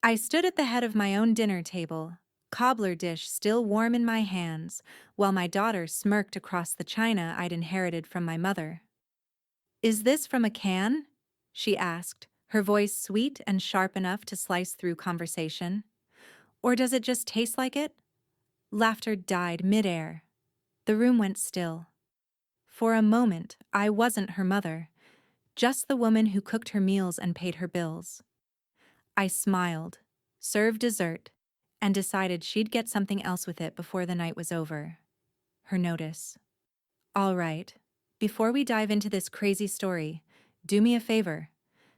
I stood at the head of my own dinner table, cobbler dish still warm in my hands, while my daughter smirked across the china I'd inherited from my mother. "Is this from a can?" she asked, her voice sweet and sharp enough to slice through conversation. "Or does it just taste like it?" Laughter died midair. The room went still. For a moment, I wasn't her mother, just the woman who cooked her meals and paid her bills. I smiled, served dessert, and decided she'd get something else with it before the night was over. Her notice. "All right, before we dive into this crazy story, do me a favor.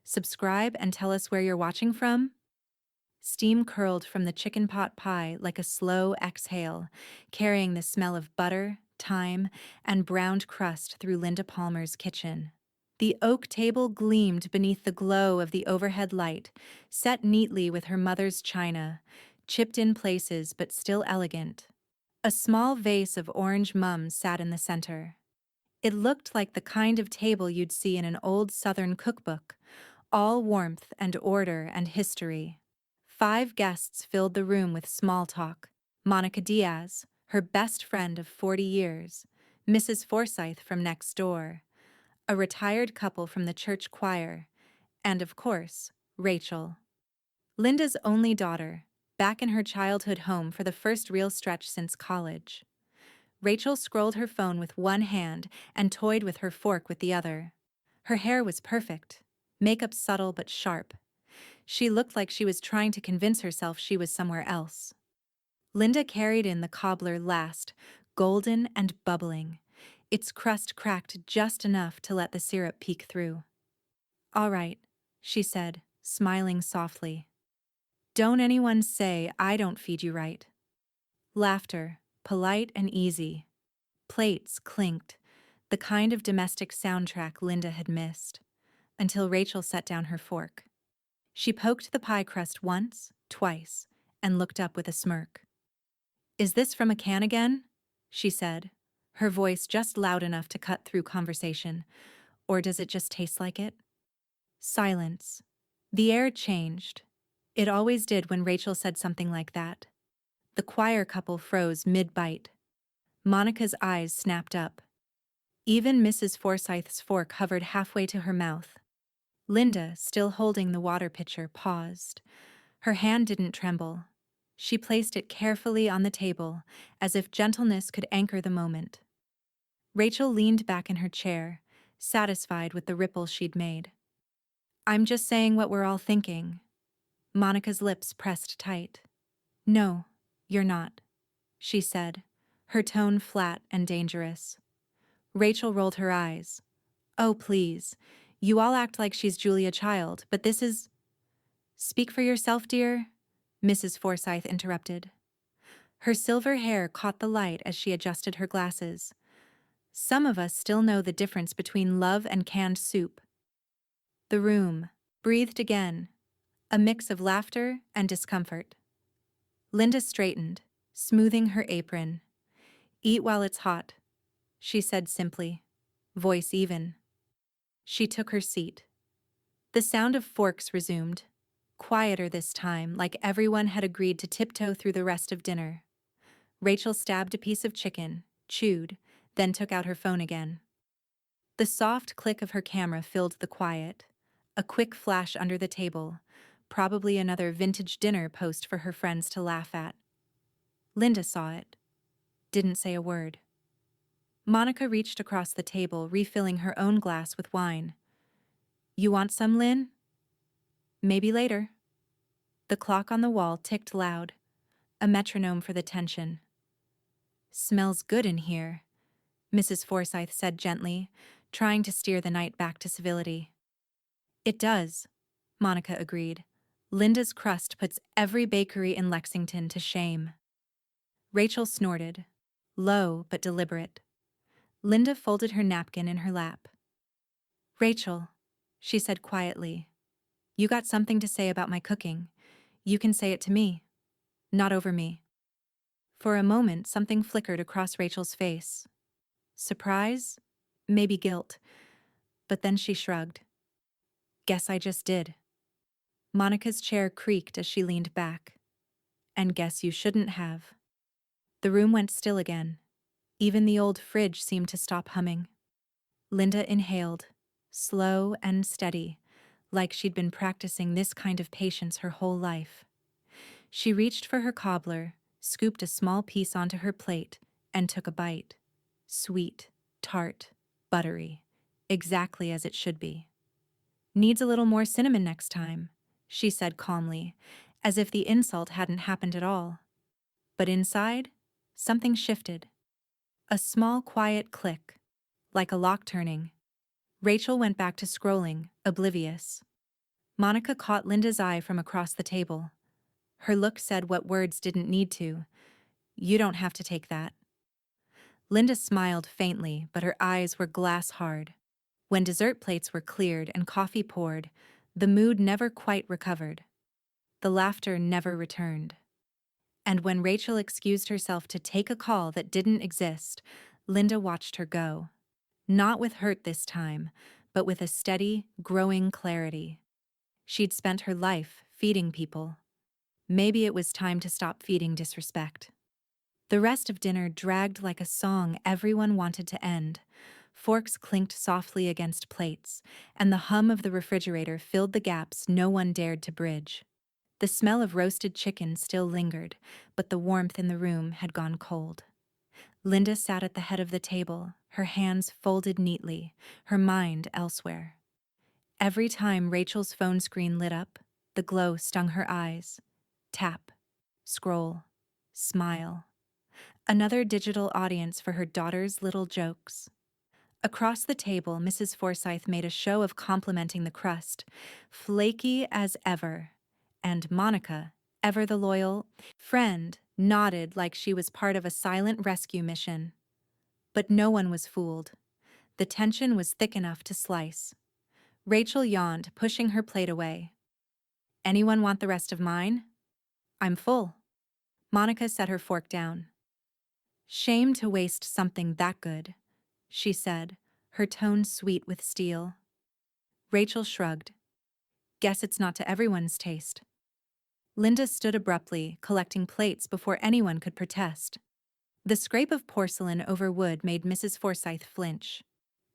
Subscribe and tell us where you're watching from." Steam curled from the chicken pot pie like a slow exhale, carrying the smell of butter, thyme, and browned crust through Linda Palmer's kitchen. The oak table gleamed beneath the glow of the overhead light, set neatly with her mother's china, chipped in places but still elegant. A small vase of orange mums sat in the center. It looked like the kind of table you'd see in an old Southern cookbook, all warmth and order and history. 5 guests filled the room with small talk. Monica Diaz, her best friend of 40 years, Mrs. Forsythe from next door, a retired couple from the church choir, and of course, Rachel. Linda's only daughter, back in her childhood home for the first real stretch since college. Rachel scrolled her phone with one hand and toyed with her fork with the other. Her hair was perfect, makeup subtle but sharp. She looked like she was trying to convince herself she was somewhere else. Linda carried in the cobbler last, golden and bubbling, its crust cracked just enough to let the syrup peek through. "All right," she said, smiling softly. "Don't anyone say I don't feed you right." Laughter, polite and easy. Plates clinked, the kind of domestic soundtrack Linda had missed, until Rachel set down her fork. She poked the pie crust once, twice, and looked up with a smirk. "Is this from a can again?" she said, her voice just loud enough to cut through conversation. "Or does it just taste like it?" Silence. The air changed. It always did when Rachel said something like that. The choir couple froze mid-bite. Monica's eyes snapped up. Even Mrs. Forsythe's fork hovered halfway to her mouth. Linda, still holding the water pitcher, paused. Her hand didn't tremble. She placed it carefully on the table, as if gentleness could anchor the moment. Rachel leaned back in her chair, satisfied with the ripple she'd made. "I'm just saying what we're all thinking." Monica's lips pressed tight. "No, you're not," she said, her tone flat and dangerous. Rachel rolled her eyes. "Oh, please. You all act like she's Julia Child, but this is—" "Speak for yourself, dear," Mrs. Forsythe interrupted. Her silver hair caught the light as she adjusted her glasses. "Some of us still know the difference between love and canned soup." The room breathed again, a mix of laughter and discomfort. Linda straightened, smoothing her apron. "Eat while it's hot," she said simply, voice even. She took her seat. The sound of forks resumed, quieter this time, like everyone had agreed to tiptoe through the rest of dinner. Rachel stabbed a piece of chicken, chewed, then took out her phone again. The soft click of her camera filled the quiet, a quick flash under the table, probably another vintage dinner post for her friends to laugh at. Linda saw it, didn't say a word. Monica reached across the table, refilling her own glass with wine. "You want some, Lynn?" "Maybe later." The clock on the wall ticked loud, a metronome for the tension. "Smells good in here," Mrs. Forsythe said gently, trying to steer the night back to civility. "It does," Monica agreed. "Linda's crust puts every bakery in Lexington to shame." Rachel snorted, low but deliberate. Linda folded her napkin in her lap. "Rachel," she said quietly, "you got something to say about my cooking. You can say it to me, not over me." For a moment, something flickered across Rachel's face. Surprise? Maybe guilt. But then she shrugged. "Guess I just did." Monica's chair creaked as she leaned back. And guess you shouldn't have. The room went still again. Even the old fridge seemed to stop humming. Linda inhaled, slow and steady, like she'd been practicing this kind of patience her whole life. She reached for her cobbler, scooped a small piece onto her plate, and took a bite. Sweet, tart, buttery, exactly as it should be. Needs a little more cinnamon next time, she said calmly, as if the insult hadn't happened at all. But inside, something shifted. A small, quiet click, like a lock turning. Rachel went back to scrolling, oblivious. Monica caught Linda's eye from across the table. Her look said what words didn't need to. You don't have to take that. Linda smiled faintly, but her eyes were glass hard. When dessert plates were cleared and coffee poured, the mood never quite recovered. The laughter never returned. And when Rachel excused herself to take a call that didn't exist, Linda watched her go. Not with hurt this time, but with a steady, growing clarity. She'd spent her life feeding people. Maybe it was time to stop feeding disrespect. The rest of dinner dragged like a song everyone wanted to end. Forks clinked softly against plates, and the hum of the refrigerator filled the gaps no one dared to bridge. The smell of roasted chicken still lingered, but the warmth in the room had gone cold. Linda sat at the head of the table, her hands folded neatly, her mind elsewhere. Every time Rachel's phone screen lit up, the glow stung her eyes. Tap, scroll, smile. Another digital audience for her daughter's little jokes. Across the table, Mrs. Forsythe made a show of complimenting the crust, flaky as ever, and Monica, ever the loyal friend, nodded like she was part of a silent rescue mission. But no one was fooled. The tension was thick enough to slice. Rachel yawned, pushing her plate away. Anyone want the rest of mine? I'm full. Monica set her fork down. Shame to waste something that good, she said, her tone sweet with steel. Rachel shrugged. Guess it's not to everyone's taste. Linda stood abruptly, collecting plates before anyone could protest. The scrape of porcelain over wood made Mrs. Forsythe flinch.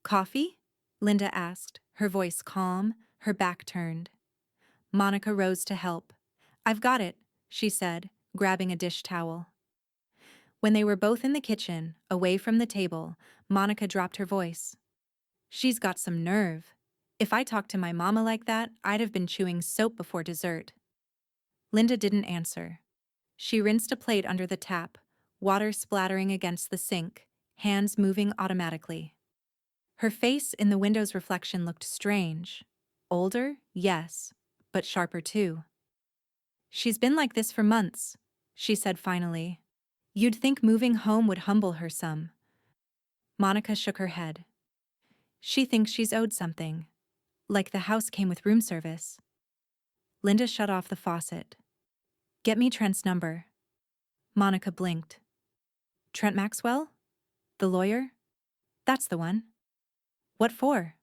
Coffee? Linda asked, her voice calm, her back turned. Monica rose to help. I've got it, she said, grabbing a dish towel. When they were both in the kitchen, away from the table, Monica dropped her voice. She's got some nerve. If I talked to my mama like that, I'd have been chewing soap before dessert. Linda didn't answer. She rinsed a plate under the tap, water splattering against the sink, hands moving automatically. Her face in the window's reflection looked strange. Older, yes, but sharper too. She's been like this for months, she said finally. You'd think moving home would humble her some. Monica shook her head. She thinks she's owed something, like the house came with room service. Linda shut off the faucet. Get me Trent's number. Monica blinked. Trent Maxwell? The lawyer? That's the one. What for?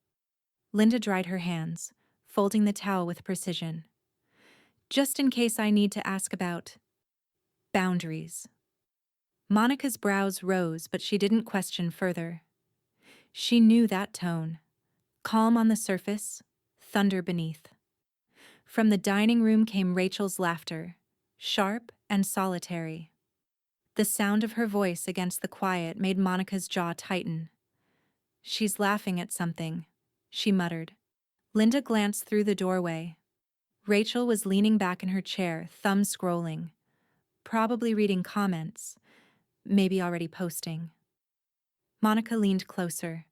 Linda dried her hands, folding the towel with precision. Just in case I need to ask about boundaries. Monica's brows rose, but she didn't question further. She knew that tone. Calm on the surface, thunder beneath. From the dining room came Rachel's laughter, sharp and solitary. The sound of her voice against the quiet made Monica's jaw tighten. She's laughing at something, she muttered. Linda glanced through the doorway. Rachel was leaning back in her chair, thumb scrolling. Probably reading comments, maybe already posting. Monica leaned closer.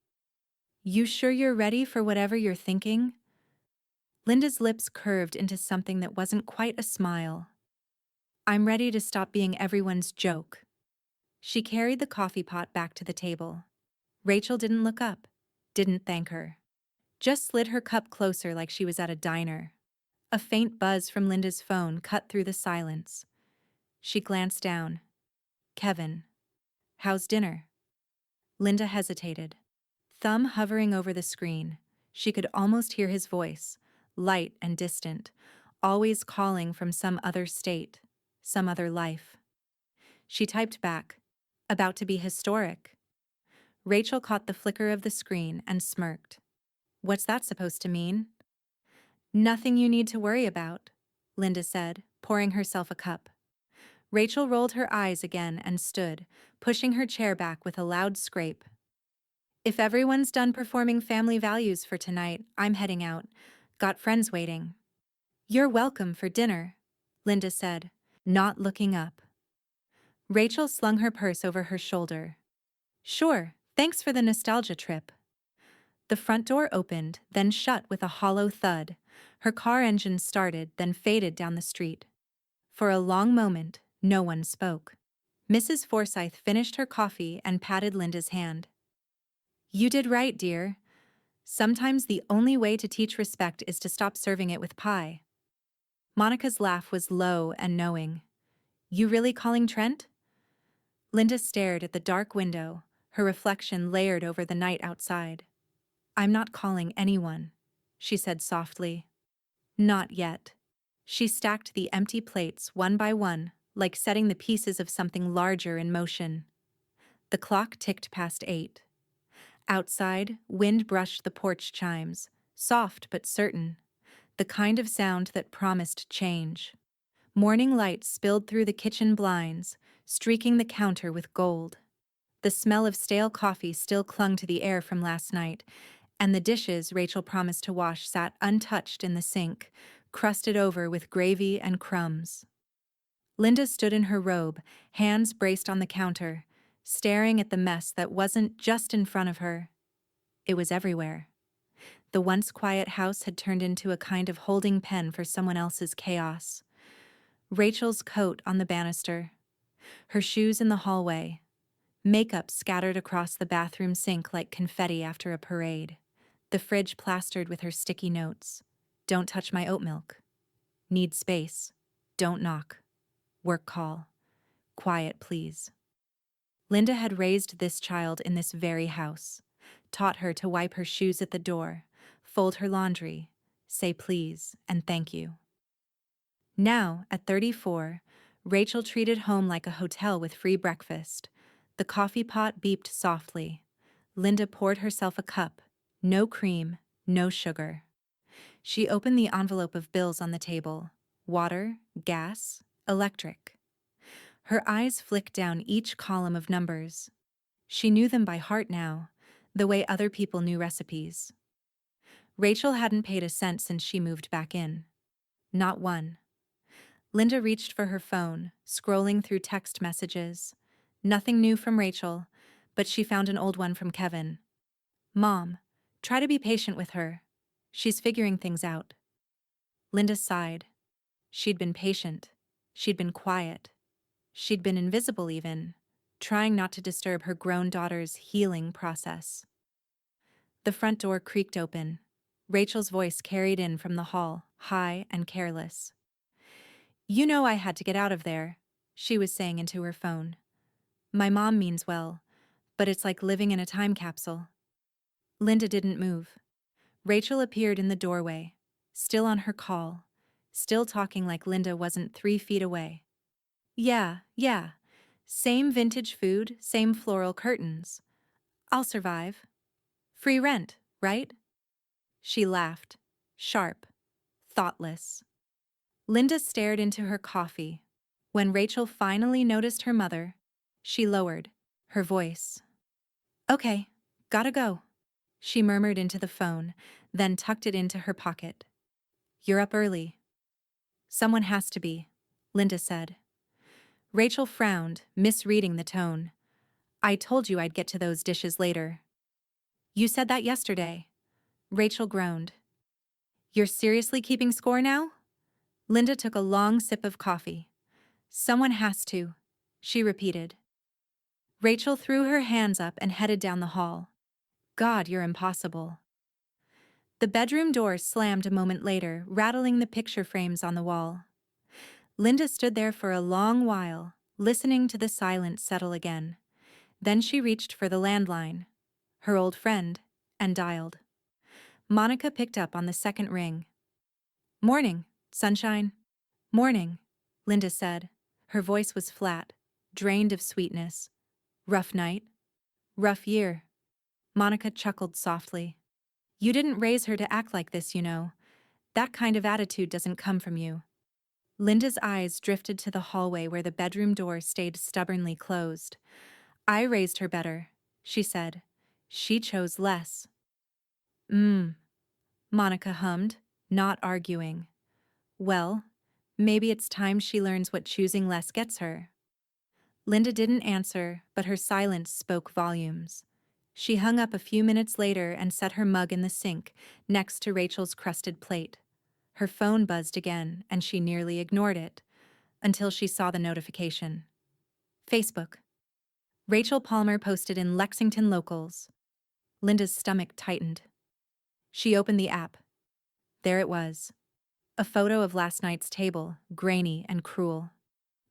You sure you're ready for whatever you're thinking? Linda's lips curved into something that wasn't quite a smile. I'm ready to stop being everyone's joke. She carried the coffee pot back to the table. Rachel didn't look up, didn't thank her. Just slid her cup closer like she was at a diner. A faint buzz from Linda's phone cut through the silence. She glanced down. Kevin. How's dinner? Linda hesitated. Thumb hovering over the screen. She could almost hear his voice, light and distant, always calling from some other state, some other life. She typed back, about to be historic. Rachel caught the flicker of the screen and smirked. What's that supposed to mean? Nothing you need to worry about, Linda said, pouring herself a cup. Rachel rolled her eyes again and stood, pushing her chair back with a loud scrape. If everyone's done performing family values for tonight, I'm heading out. Got friends waiting. You're welcome for dinner, Linda said, not looking up. Rachel slung her purse over her shoulder. Sure, thanks for the nostalgia trip. The front door opened, then shut with a hollow thud. Her car engine started, then faded down the street. For a long moment, no one spoke. Mrs. Forsythe finished her coffee and patted Linda's hand. You did right, dear. Sometimes the only way to teach respect is to stop serving it with pie. Monica's laugh was low and knowing. You really calling Trent? Linda stared at the dark window, her reflection layered over the night outside. I'm not calling anyone, she said softly. Not yet. She stacked the empty plates one by one, like setting the pieces of something larger in motion. The clock ticked past 8. Outside, wind brushed the porch chimes, soft but certain, the kind of sound that promised change. Morning light spilled through the kitchen blinds, streaking the counter with gold. The smell of stale coffee still clung to the air from last night, and the dishes Rachel promised to wash sat untouched in the sink, crusted over with gravy and crumbs. Linda stood in her robe, hands braced on the counter, staring at the mess that wasn't just in front of her. It was everywhere. The once quiet house had turned into a kind of holding pen for someone else's chaos. Rachel's coat on the banister, her shoes in the hallway, makeup scattered across the bathroom sink like confetti after a parade, the fridge plastered with her sticky notes. Don't touch my oat milk. Need space. Don't knock. Work call. Quiet, please. Linda had raised this child in this very house, taught her to wipe her shoes at the door, fold her laundry, say please and thank you. Now, at 34, Rachel treated home like a hotel with free breakfast. The coffee pot beeped softly. Linda poured herself a cup. No cream, no sugar. She opened the envelope of bills on the table. Water, gas, electric. Her eyes flicked down each column of numbers. She knew them by heart now, the way other people knew recipes. Rachel hadn't paid a cent since she moved back in. Not one. Linda reached for her phone, scrolling through text messages. Nothing new from Rachel, but she found an old one from Kevin. Mom, try to be patient with her. She's figuring things out. Linda sighed. She'd been patient. She'd been quiet. She'd been invisible even, trying not to disturb her grown daughter's healing process. The front door creaked open. Rachel's voice carried in from the hall, high and careless. You know I had to get out of there, she was saying into her phone. My mom means well, but it's like living in a time capsule. Linda didn't move. Rachel appeared in the doorway, still on her call, still talking like Linda wasn't 3 feet away. Yeah. Same vintage food, same floral curtains. I'll survive. Free rent, right? She laughed, sharp, thoughtless. Linda stared into her coffee. When Rachel finally noticed her mother, she lowered her voice. Okay, gotta go, she murmured into the phone, then tucked it into her pocket. You're up early. Someone has to be, Linda said. Rachel frowned, misreading the tone. I told you I'd get to those dishes later. You said that yesterday. Rachel groaned. You're seriously keeping score now? Linda took a long sip of coffee. Someone has to, she repeated. Rachel threw her hands up and headed down the hall. God, you're impossible. The bedroom door slammed a moment later, rattling the picture frames on the wall. Linda stood there for a long while, listening to the silence settle again. Then she reached for the landline, her old friend, and dialed. Monica picked up on the second ring. Morning, Sunshine? Morning, Linda said. Her voice was flat, drained of sweetness. Rough night? Rough year. Monica chuckled softly. You didn't raise her to act like this, you know. That kind of attitude doesn't come from you. Linda's eyes drifted to the hallway where the bedroom door stayed stubbornly closed. I raised her better, she said. She chose less. Monica hummed, not arguing. Well, maybe it's time she learns what choosing less gets her. Linda didn't answer, but her silence spoke volumes. She hung up a few minutes later and set her mug in the sink, next to Rachel's crusted plate. Her phone buzzed again, and she nearly ignored it, until she saw the notification. Facebook. Rachel Palmer posted in Lexington Locals. Linda's stomach tightened. She opened the app. There it was. A photo of last night's table, grainy and cruel.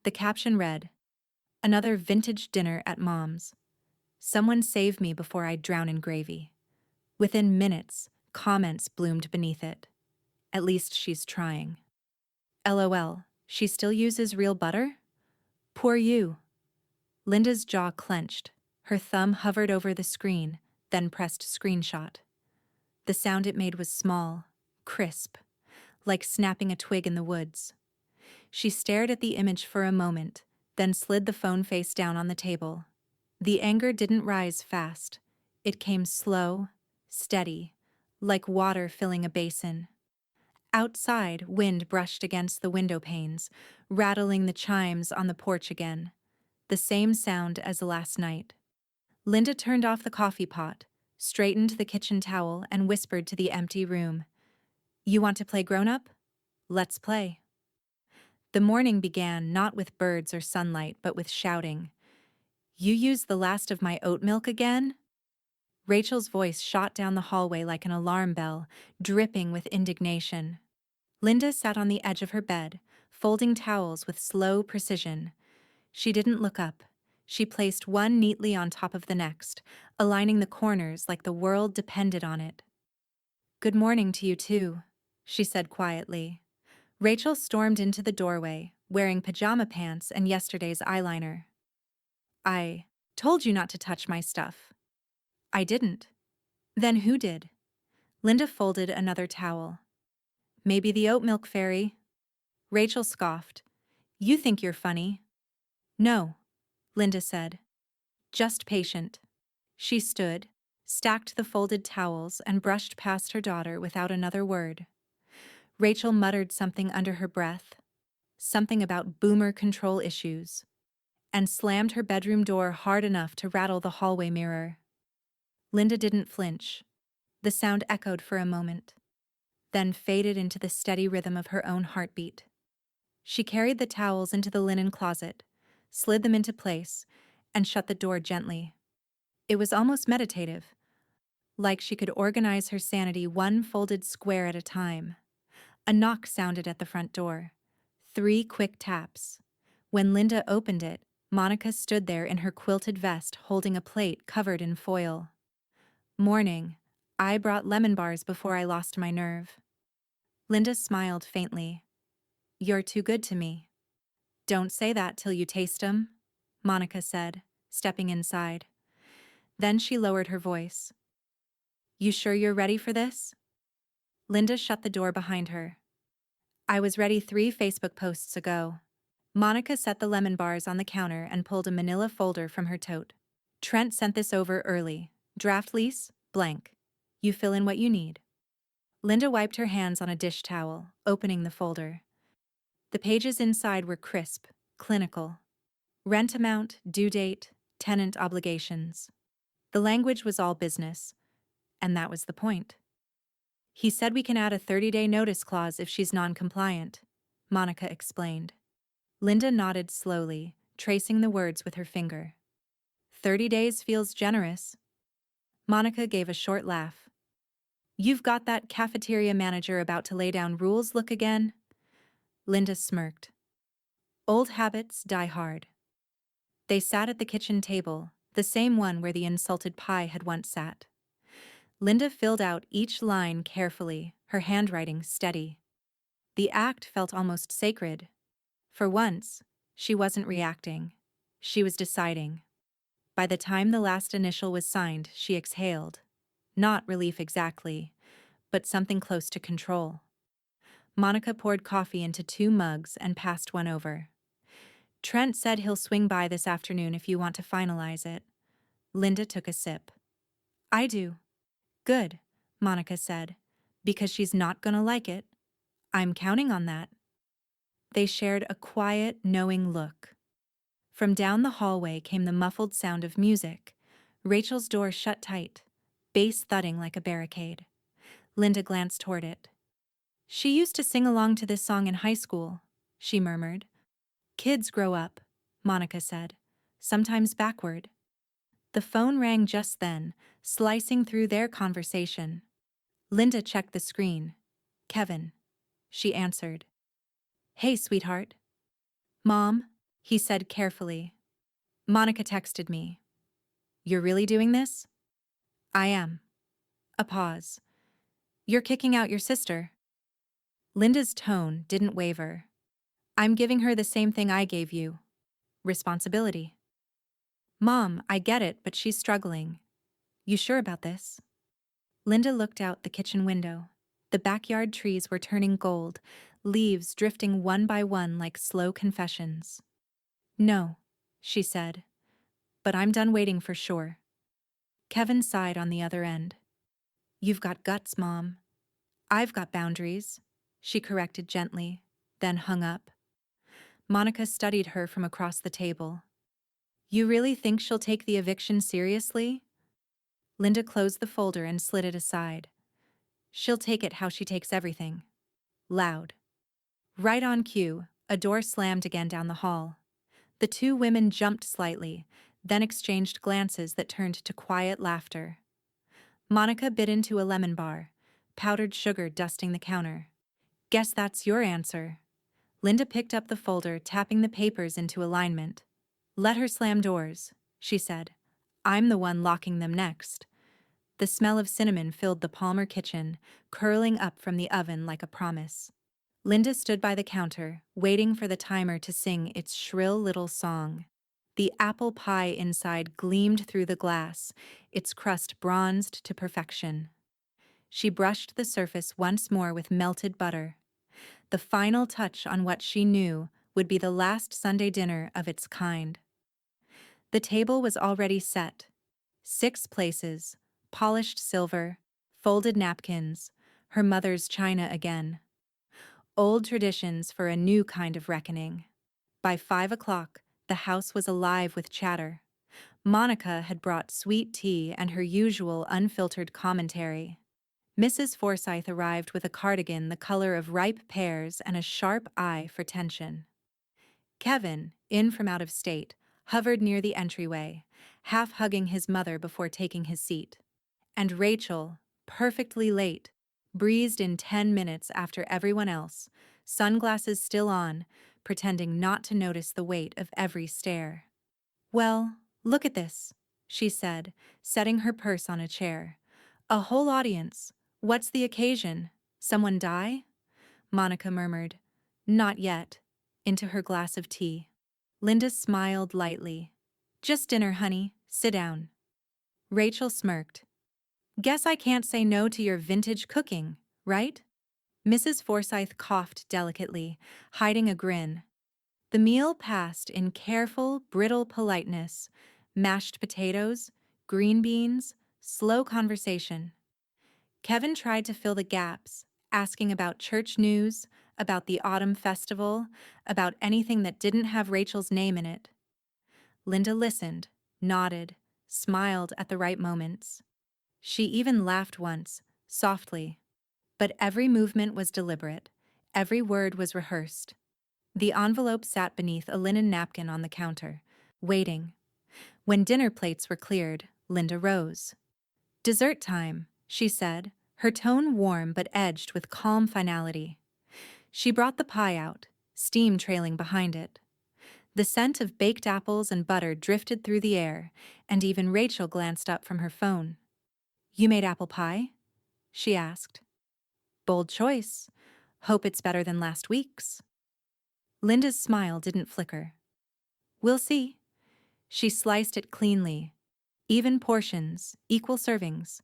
The caption read, "Another vintage dinner at Mom's. Someone save me before I drown in gravy." Within minutes, comments bloomed beneath it. At least she's trying. LOL, she still uses real butter? Poor you. Linda's jaw clenched. Her thumb hovered over the screen, then pressed screenshot. The sound it made was small, crisp, like snapping a twig in the woods. She stared at the image for a moment, then slid the phone face down on the table. The anger didn't rise fast. It came slow, steady, like water filling a basin. Outside, wind brushed against the window panes, rattling the chimes on the porch again. The same sound as last night. Linda turned off the coffee pot, straightened the kitchen towel, and whispered to the empty room. You want to play grown-up? Let's play. The morning began not with birds or sunlight, but with shouting. You used the last of my oat milk again? Rachel's voice shot down the hallway like an alarm bell, dripping with indignation. Linda sat on the edge of her bed, folding towels with slow precision. She didn't look up. She placed one neatly on top of the next, aligning the corners like the world depended on it. Good morning to you too, she said quietly. Rachel stormed into the doorway, wearing pajama pants and yesterday's eyeliner. I told you not to touch my stuff. I didn't. Then who did? Linda folded another towel. Maybe the oat milk fairy. Rachel scoffed. You think you're funny. No, Linda said. Just patient. She stood, stacked the folded towels, and brushed past her daughter without another word. Rachel muttered something under her breath, something about boomer control issues, and slammed her bedroom door hard enough to rattle the hallway mirror. Linda didn't flinch. The sound echoed for a moment, then faded into the steady rhythm of her own heartbeat. She carried the towels into the linen closet, slid them into place, and shut the door gently. It was almost meditative, like she could organize her sanity one folded square at a time. A knock sounded at the front door. 3 quick taps. When Linda opened it, Monica stood there in her quilted vest holding a plate covered in foil. Morning. I brought lemon bars before I lost my nerve. Linda smiled faintly. You're too good to me. Don't say that till you taste 'em, Monica said, stepping inside. Then she lowered her voice. You sure you're ready for this? Linda shut the door behind her. I was ready 3 Facebook posts ago. Monica set the lemon bars on the counter and pulled a manila folder from her tote. Trent sent this over early. Draft lease, blank. You fill in what you need. Linda wiped her hands on a dish towel, opening the folder. The pages inside were crisp, clinical. Rent amount, due date, tenant obligations. The language was all business, and that was the point. He said we can add a 30-day notice clause if she's non-compliant, Monica explained. Linda nodded slowly, tracing the words with her finger. 30 days feels generous. Monica gave a short laugh. You've got that cafeteria manager about to lay down rules look again? Linda smirked. Old habits die hard. They sat at the kitchen table, the same one where the insulted pie had once sat. Linda filled out each line carefully, her handwriting steady. The act felt almost sacred. For once, she wasn't reacting. She was deciding. By the time the last initial was signed, she exhaled. Not relief exactly, but something close to control. Monica poured coffee into 2 mugs and passed one over. Trent said he'll swing by this afternoon if you want to finalize it. Linda took a sip. I do. Good, Monica said. Because she's not gonna like it. I'm counting on that. They shared a quiet, knowing look. From down the hallway came the muffled sound of music. Rachel's door shut tight, bass thudding like a barricade. Linda glanced toward it. She used to sing along to this song in high school, she murmured. Kids grow up, Monica said, sometimes backward. The phone rang just then, slicing through their conversation. Linda checked the screen. Kevin. She answered. Hey, sweetheart. Mom, he said carefully. Monica texted me. You're really doing this? I am. A pause. You're kicking out your sister. Linda's tone didn't waver. I'm giving her the same thing I gave you. Responsibility. Mom, I get it, but she's struggling. You sure about this? Linda looked out the kitchen window. The backyard trees were turning gold, leaves drifting one by one like slow confessions. No, she said. But I'm done waiting for sure. Kevin sighed on the other end. You've got guts, Mom. I've got boundaries, she corrected gently, then hung up. Monica studied her from across the table. You really think she'll take the eviction seriously? Linda closed the folder and slid it aside. She'll take it how she takes everything. Loud. Right on cue, a door slammed again down the hall. The 2 women jumped slightly, then exchanged glances that turned to quiet laughter. Monica bit into a lemon bar, powdered sugar dusting the counter. Guess that's your answer. Linda picked up the folder, tapping the papers into alignment. Let her slam doors, she said. I'm the one locking them next. The smell of cinnamon filled the Palmer kitchen, curling up from the oven like a promise. Linda stood by the counter, waiting for the timer to sing its shrill little song. The apple pie inside gleamed through the glass, its crust bronzed to perfection. She brushed the surface once more with melted butter. The final touch on what she knew would be the last Sunday dinner of its kind. The table was already set. 6 places, polished silver, folded napkins, her mother's china again. Old traditions for a new kind of reckoning. By 5 o'clock, the house was alive with chatter. Monica had brought sweet tea and her usual unfiltered commentary. Mrs. Forsythe arrived with a cardigan the color of ripe pears and a sharp eye for tension. Kevin, in from out of state, hovered near the entryway, half hugging his mother before taking his seat. And Rachel, perfectly late, breezed in 10 minutes after everyone else, sunglasses still on, pretending not to notice the weight of every stare. Well, look at this, she said, setting her purse on a chair. A whole audience. What's the occasion? Someone die? Monica murmured. Not yet, into her glass of tea. Linda smiled lightly. Just dinner, honey. Sit down. Rachel smirked. Guess I can't say no to your vintage cooking, right? Mrs. Forsythe coughed delicately, hiding a grin. The meal passed in careful, brittle politeness. Mashed potatoes, green beans, slow conversation. Kevin tried to fill the gaps, asking about church news, about the autumn festival, about anything that didn't have Rachel's name in it. Linda listened, nodded, smiled at the right moments. She even laughed once, softly. But every movement was deliberate, every word was rehearsed. The envelope sat beneath a linen napkin on the counter, waiting. When dinner plates were cleared, Linda rose. Dessert time, she said, her tone warm but edged with calm finality. She brought the pie out, steam trailing behind it. The scent of baked apples and butter drifted through the air, and even Rachel glanced up from her phone. You made apple pie? She asked. Bold choice. Hope it's better than last week's. Linda's smile didn't flicker. We'll see. She sliced it cleanly, even portions, equal servings,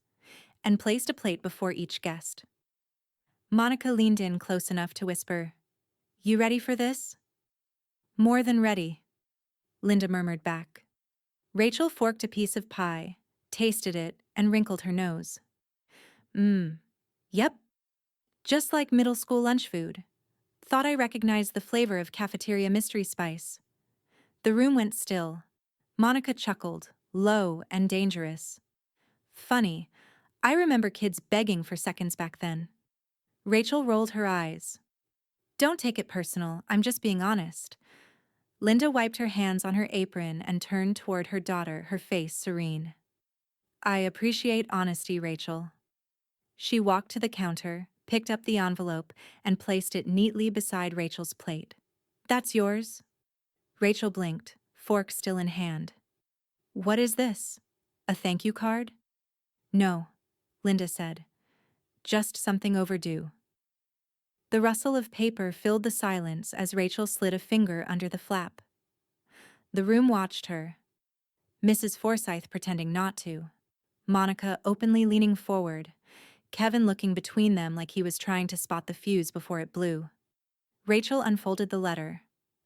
and placed a plate before each guest. Monica leaned in close enough to whisper, "You ready for this?" "More than ready," Linda murmured back. Rachel forked a piece of pie, tasted it, and wrinkled her nose. Yep, just like middle school lunch food. Thought I recognized the flavor of cafeteria mystery spice. The room went still. Monica chuckled, low and dangerous. Funny, I remember kids begging for seconds back then. Rachel rolled her eyes. Don't take it personal, I'm just being honest. Linda wiped her hands on her apron and turned toward her daughter, her face serene. I appreciate honesty, Rachel. She walked to the counter, picked up the envelope, and placed it neatly beside Rachel's plate. That's yours? Rachel blinked, fork still in hand. What is this? A thank you card? No, Linda said. Just something overdue. The rustle of paper filled the silence as Rachel slid a finger under the flap. The room watched her, Mrs. Forsythe pretending not to, Monica openly leaning forward, Kevin looking between them like he was trying to spot the fuse before it blew. Rachel unfolded the letter,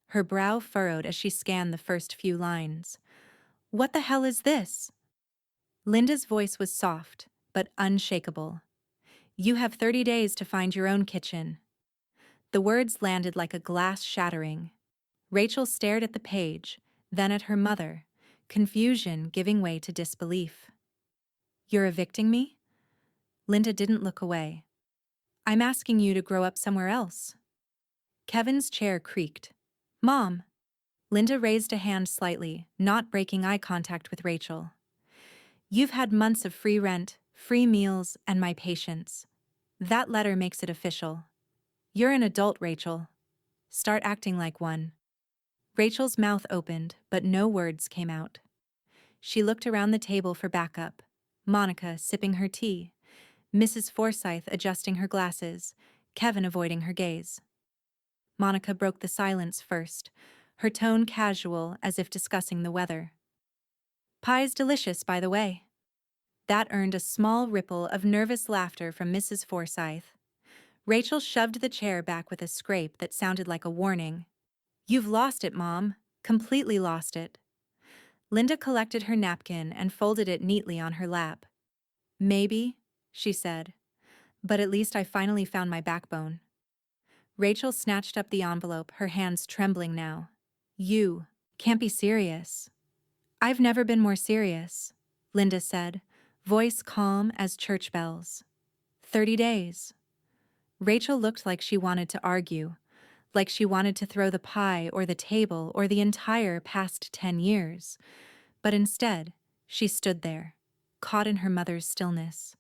her brow furrowed as she scanned the first few lines. What the hell is this? Linda's voice was soft, but unshakable. You have 30 days to find your own kitchen. The words landed like a glass shattering. Rachel stared at the page, then at her mother, confusion giving way to disbelief. You're evicting me? Linda didn't look away. I'm asking you to grow up somewhere else. Kevin's chair creaked. Mom! Linda raised a hand slightly, not breaking eye contact with Rachel. You've had months of free rent, free meals, and my patience. That letter makes it official. You're an adult, Rachel. Start acting like one. Rachel's mouth opened, but no words came out. She looked around the table for backup. Monica sipping her tea, Mrs. Forsythe adjusting her glasses, Kevin avoiding her gaze. Monica broke the silence first, her tone casual as if discussing the weather. Pie's delicious, by the way. That earned a small ripple of nervous laughter from Mrs. Forsythe. Rachel shoved the chair back with a scrape that sounded like a warning. You've lost it, Mom. Completely lost it. Linda collected her napkin and folded it neatly on her lap. Maybe, she said, but at least I finally found my backbone. Rachel snatched up the envelope, her hands trembling now. You can't be serious. I've never been more serious, Linda said, voice calm as church bells. 30 days. Rachel looked like she wanted to argue, like she wanted to throw the pie or the table or the entire past 10 years. But instead, she stood there, caught in her mother's stillness.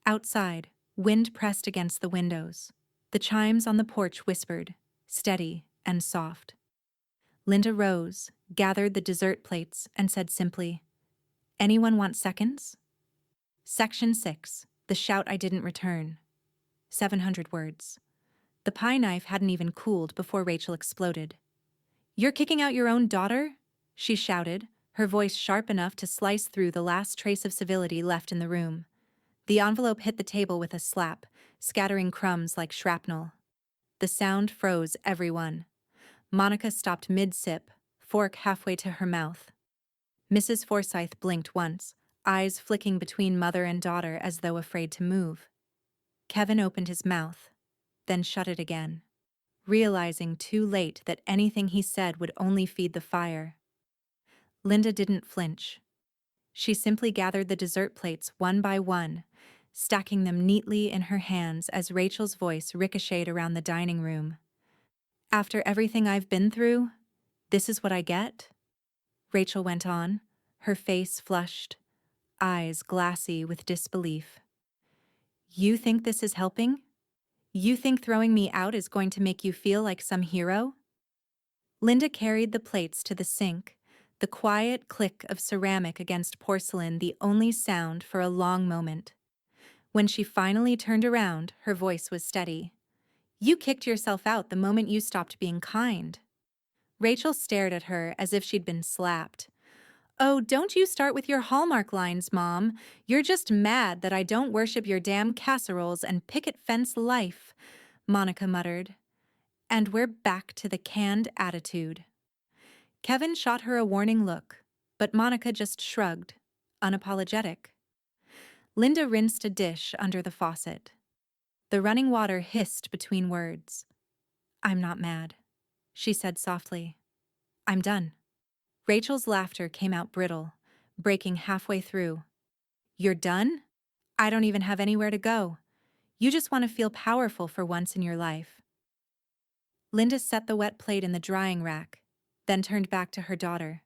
Outside, wind pressed against the windows. The chimes on the porch whispered, steady and soft. Linda rose, gathered the dessert plates, and said simply, Anyone want seconds? Section 6, the shout I didn't return. 700 words. The pie knife hadn't even cooled before Rachel exploded. You're kicking out your own daughter? She shouted, her voice sharp enough to slice through the last trace of civility left in the room. The envelope hit the table with a slap, scattering crumbs like shrapnel. The sound froze everyone. Monica stopped mid-sip, fork halfway to her mouth. Mrs. Forsythe blinked once, eyes flicking between mother and daughter as though afraid to move. Kevin opened his mouth, then shut it again, realizing too late that anything he said would only feed the fire. Linda didn't flinch. She simply gathered the dessert plates one by one, stacking them neatly in her hands as Rachel's voice ricocheted around the dining room. After everything I've been through, this is what I get? Rachel went on, her face flushed, eyes glassy with disbelief. You think this is helping? You think throwing me out is going to make you feel like some hero? Linda carried the plates to the sink, the quiet click of ceramic against porcelain the only sound for a long moment. When she finally turned around, her voice was steady. You kicked yourself out the moment you stopped being kind. Rachel stared at her as if she'd been slapped. Oh, don't you start with your Hallmark lines, Mom. You're just mad that I don't worship your damn casseroles and picket fence life, Monica muttered. And we're back to the canned attitude. Kevin shot her a warning look, but Monica just shrugged, unapologetic. Linda rinsed a dish under the faucet. The running water hissed between words. I'm not mad, she said softly. I'm done. Rachel's laughter came out brittle, breaking halfway through. You're done? I don't even have anywhere to go. You just want to feel powerful for once in your life. Linda set the wet plate in the drying rack, then turned back to her daughter.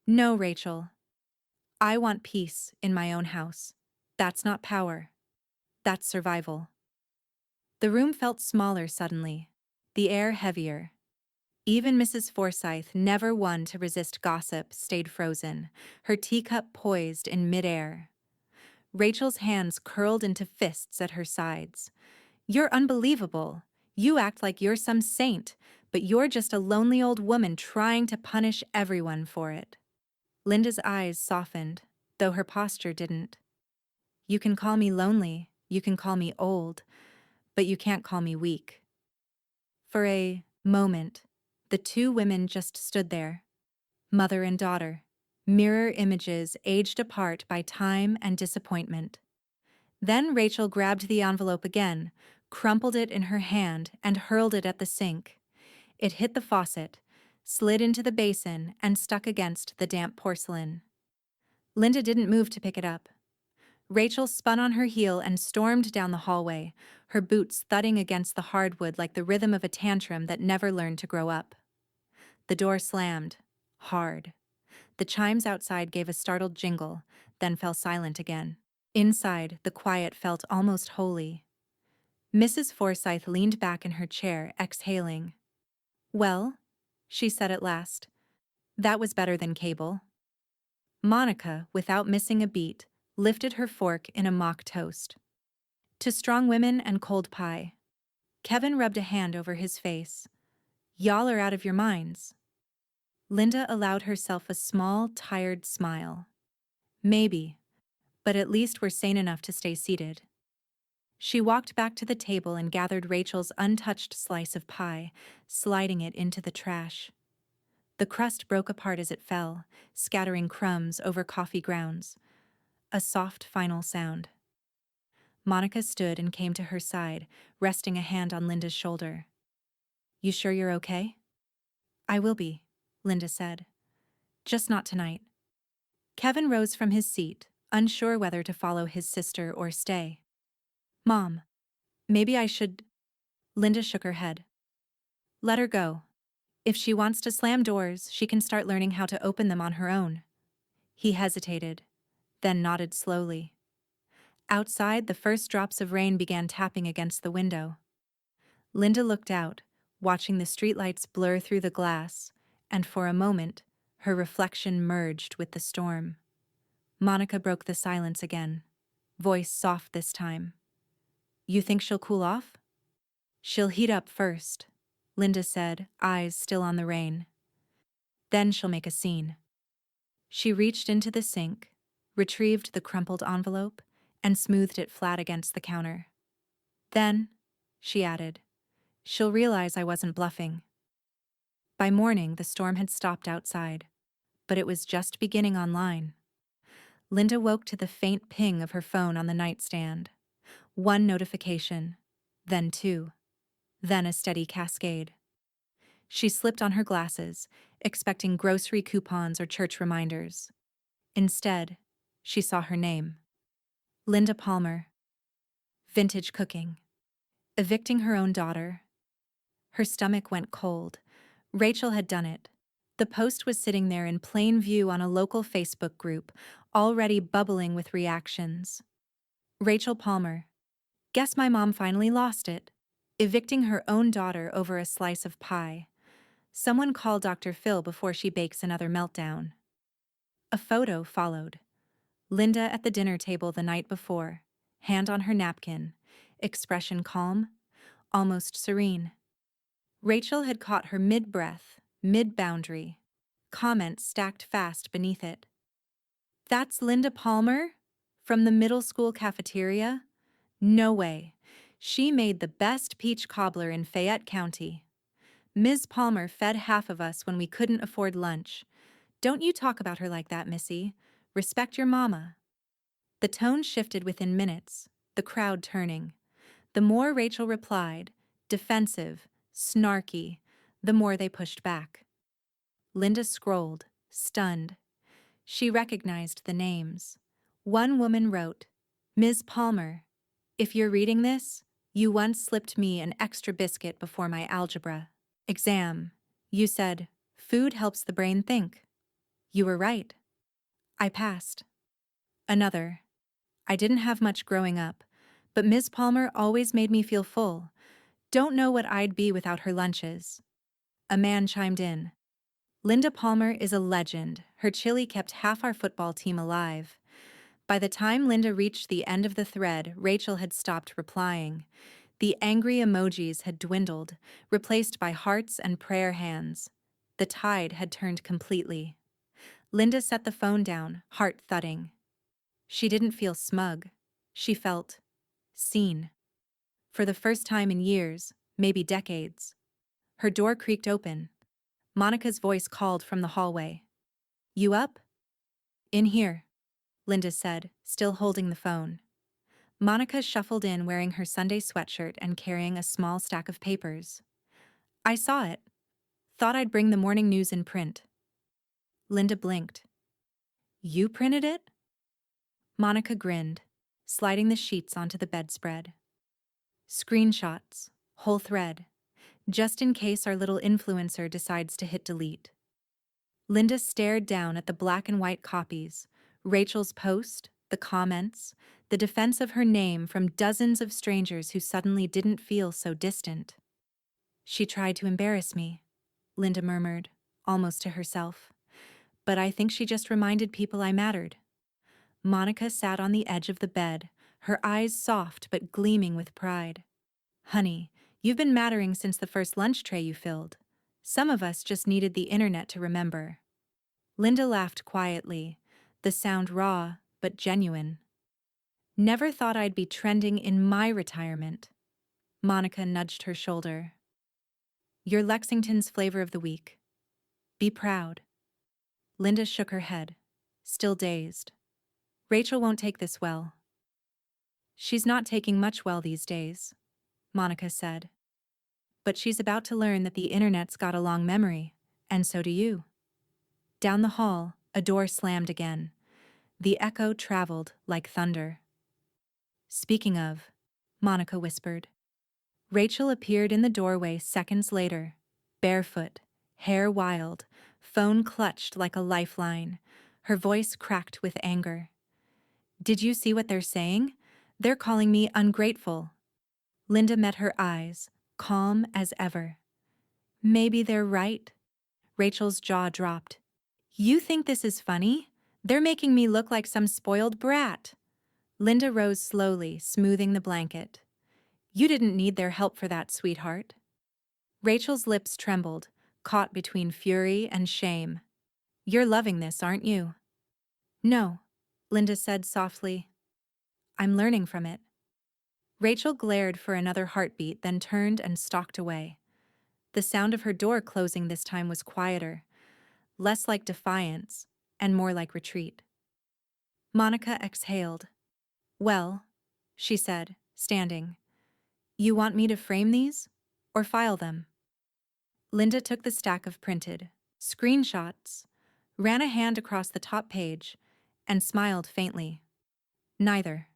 No, Rachel. I want peace in my own house. That's not power. That's survival. The room felt smaller suddenly, the air heavier. Even Mrs. Forsythe, never one to resist gossip, stayed frozen, her teacup poised in midair. Rachel's hands curled into fists at her sides. You're unbelievable. You act like you're some saint, but you're just a lonely old woman trying to punish everyone for it. Linda's eyes softened, though her posture didn't. You can call me lonely, you can call me old, but you can't call me weak. For a moment, the two women just stood there, mother and daughter, mirror images aged apart by time and disappointment. Then Rachel grabbed the envelope again, crumpled it in her hand, and hurled it at the sink. It hit the faucet, slid into the basin, and stuck against the damp porcelain. Linda didn't move to pick it up. Rachel spun on her heel and stormed down the hallway, her boots thudding against the hardwood like the rhythm of a tantrum that never learned to grow up. The door slammed, hard. The chimes outside gave a startled jingle, then fell silent again. Inside, the quiet felt almost holy. Mrs. Forsythe leaned back in her chair, exhaling. Well, she said at last, that was better than cable. Monica, without missing a beat, lifted her fork in a mock toast. To strong women and cold pie. Kevin rubbed a hand over his face. Y'all are out of your minds. Linda allowed herself a small, tired smile. Maybe, but at least we're sane enough to stay seated. She walked back to the table and gathered Rachel's untouched slice of pie, sliding it into the trash. The crust broke apart as it fell, scattering crumbs over coffee grounds. A soft final sound. Monica stood and came to her side, resting a hand on Linda's shoulder. You sure you're okay? I will be, Linda said. Just not tonight. Kevin rose from his seat, unsure whether to follow his sister or stay. Mom, maybe I should... Linda shook her head. Let her go. If she wants to slam doors, she can start learning how to open them on her own. He hesitated, then nodded slowly. Outside, the first drops of rain began tapping against the window. Linda looked out, watching the streetlights blur through the glass, and for a moment, her reflection merged with the storm. Monica broke the silence again, voice soft this time. You think she'll cool off? She'll heat up first, Linda said, eyes still on the rain. Then she'll make a scene. She reached into the sink, retrieved the crumpled envelope, and smoothed it flat against the counter. Then, she added, she'll realize I wasn't bluffing. By morning, the storm had stopped outside, but it was just beginning online. Linda woke to the faint ping of her phone on the nightstand. One notification, then two, then a steady cascade. She slipped on her glasses, expecting grocery coupons or church reminders. Instead, she saw her name. Linda Palmer. Vintage cooking. Evicting her own daughter. Her stomach went cold. Rachel had done it. The post was sitting there in plain view on a local Facebook group, already bubbling with reactions. Rachel Palmer. Guess my mom finally lost it. Evicting her own daughter over a slice of pie. Someone call Dr. Phil before she bakes another meltdown. A photo followed. Linda at the dinner table the night before, hand on her napkin, expression calm, almost serene. Rachel had caught her mid-breath, mid-boundary. Comments stacked fast beneath it. "That's Linda Palmer? From the middle school cafeteria? No way. She made the best peach cobbler in Fayette County. Ms. Palmer fed half of us when we couldn't afford lunch. Don't you talk about her like that, Missy. Respect your mama." The tone shifted within minutes, the crowd turning. The more Rachel replied, defensive, snarky, the more they pushed back. Linda scrolled, stunned. She recognized the names. One woman wrote, "Ms. Palmer, if you're reading this, you once slipped me an extra biscuit before my algebra exam. You said, 'Food helps the brain think.' You were right. I passed." Another, "I didn't have much growing up, but Ms. Palmer always made me feel full. Don't know what I'd be without her lunches." A man chimed in, "Linda Palmer is a legend. Her chili kept half our football team alive." By the time Linda reached the end of the thread, Rachel had stopped replying. The angry emojis had dwindled, replaced by hearts and prayer hands. The tide had turned completely. Linda set the phone down, heart thudding. She didn't feel smug. She felt seen. For the first time in years, maybe decades. Her door creaked open. Monica's voice called from the hallway. "You up?" "In here," Linda said, still holding the phone. Monica shuffled in wearing her Sunday sweatshirt and carrying a small stack of papers. "I saw it. Thought I'd bring the morning news in print." Linda blinked. "You printed it?" Monica grinned, sliding the sheets onto the bedspread. "Screenshots, whole thread, just in case our little influencer decides to hit delete." Linda stared down at the black and white copies, Rachel's post, the comments, the defense of her name from dozens of strangers who suddenly didn't feel so distant. "She tried to embarrass me," Linda murmured, almost to herself. "But I think she just reminded people I mattered." Monica sat on the edge of the bed, her eyes soft but gleaming with pride. "Honey, you've been mattering since the first lunch tray you filled. Some of us just needed the internet to remember." Linda laughed quietly, the sound raw but genuine. "Never thought I'd be trending in my retirement." Monica nudged her shoulder. "You're Lexington's flavor of the week. Be proud." Linda shook her head, still dazed. "Rachel won't take this well." "She's not taking much well these days," Monica said. "But she's about to learn that the internet's got a long memory, and so do you." Down the hall, a door slammed again. The echo traveled like thunder. "Speaking of," Monica whispered. Rachel appeared in the doorway seconds later, barefoot, hair wild, phone clutched like a lifeline, her voice cracked with anger. "Did you see what they're saying? They're calling me ungrateful." Linda met her eyes, calm as ever. "Maybe they're right." Rachel's jaw dropped. "You think this is funny? They're making me look like some spoiled brat." Linda rose slowly, smoothing the blanket. "You didn't need their help for that, sweetheart." Rachel's lips trembled, caught between fury and shame. "You're loving this, aren't you?" "No," Linda said softly. "I'm learning from it." Rachel glared for another heartbeat, then turned and stalked away. The sound of her door closing this time was quieter, less like defiance, and more like retreat. Monica exhaled. "Well," she said, standing, "you want me to frame these? Or file them?" Linda took the stack of printed screenshots, ran a hand across the top page, and smiled faintly. "Neither."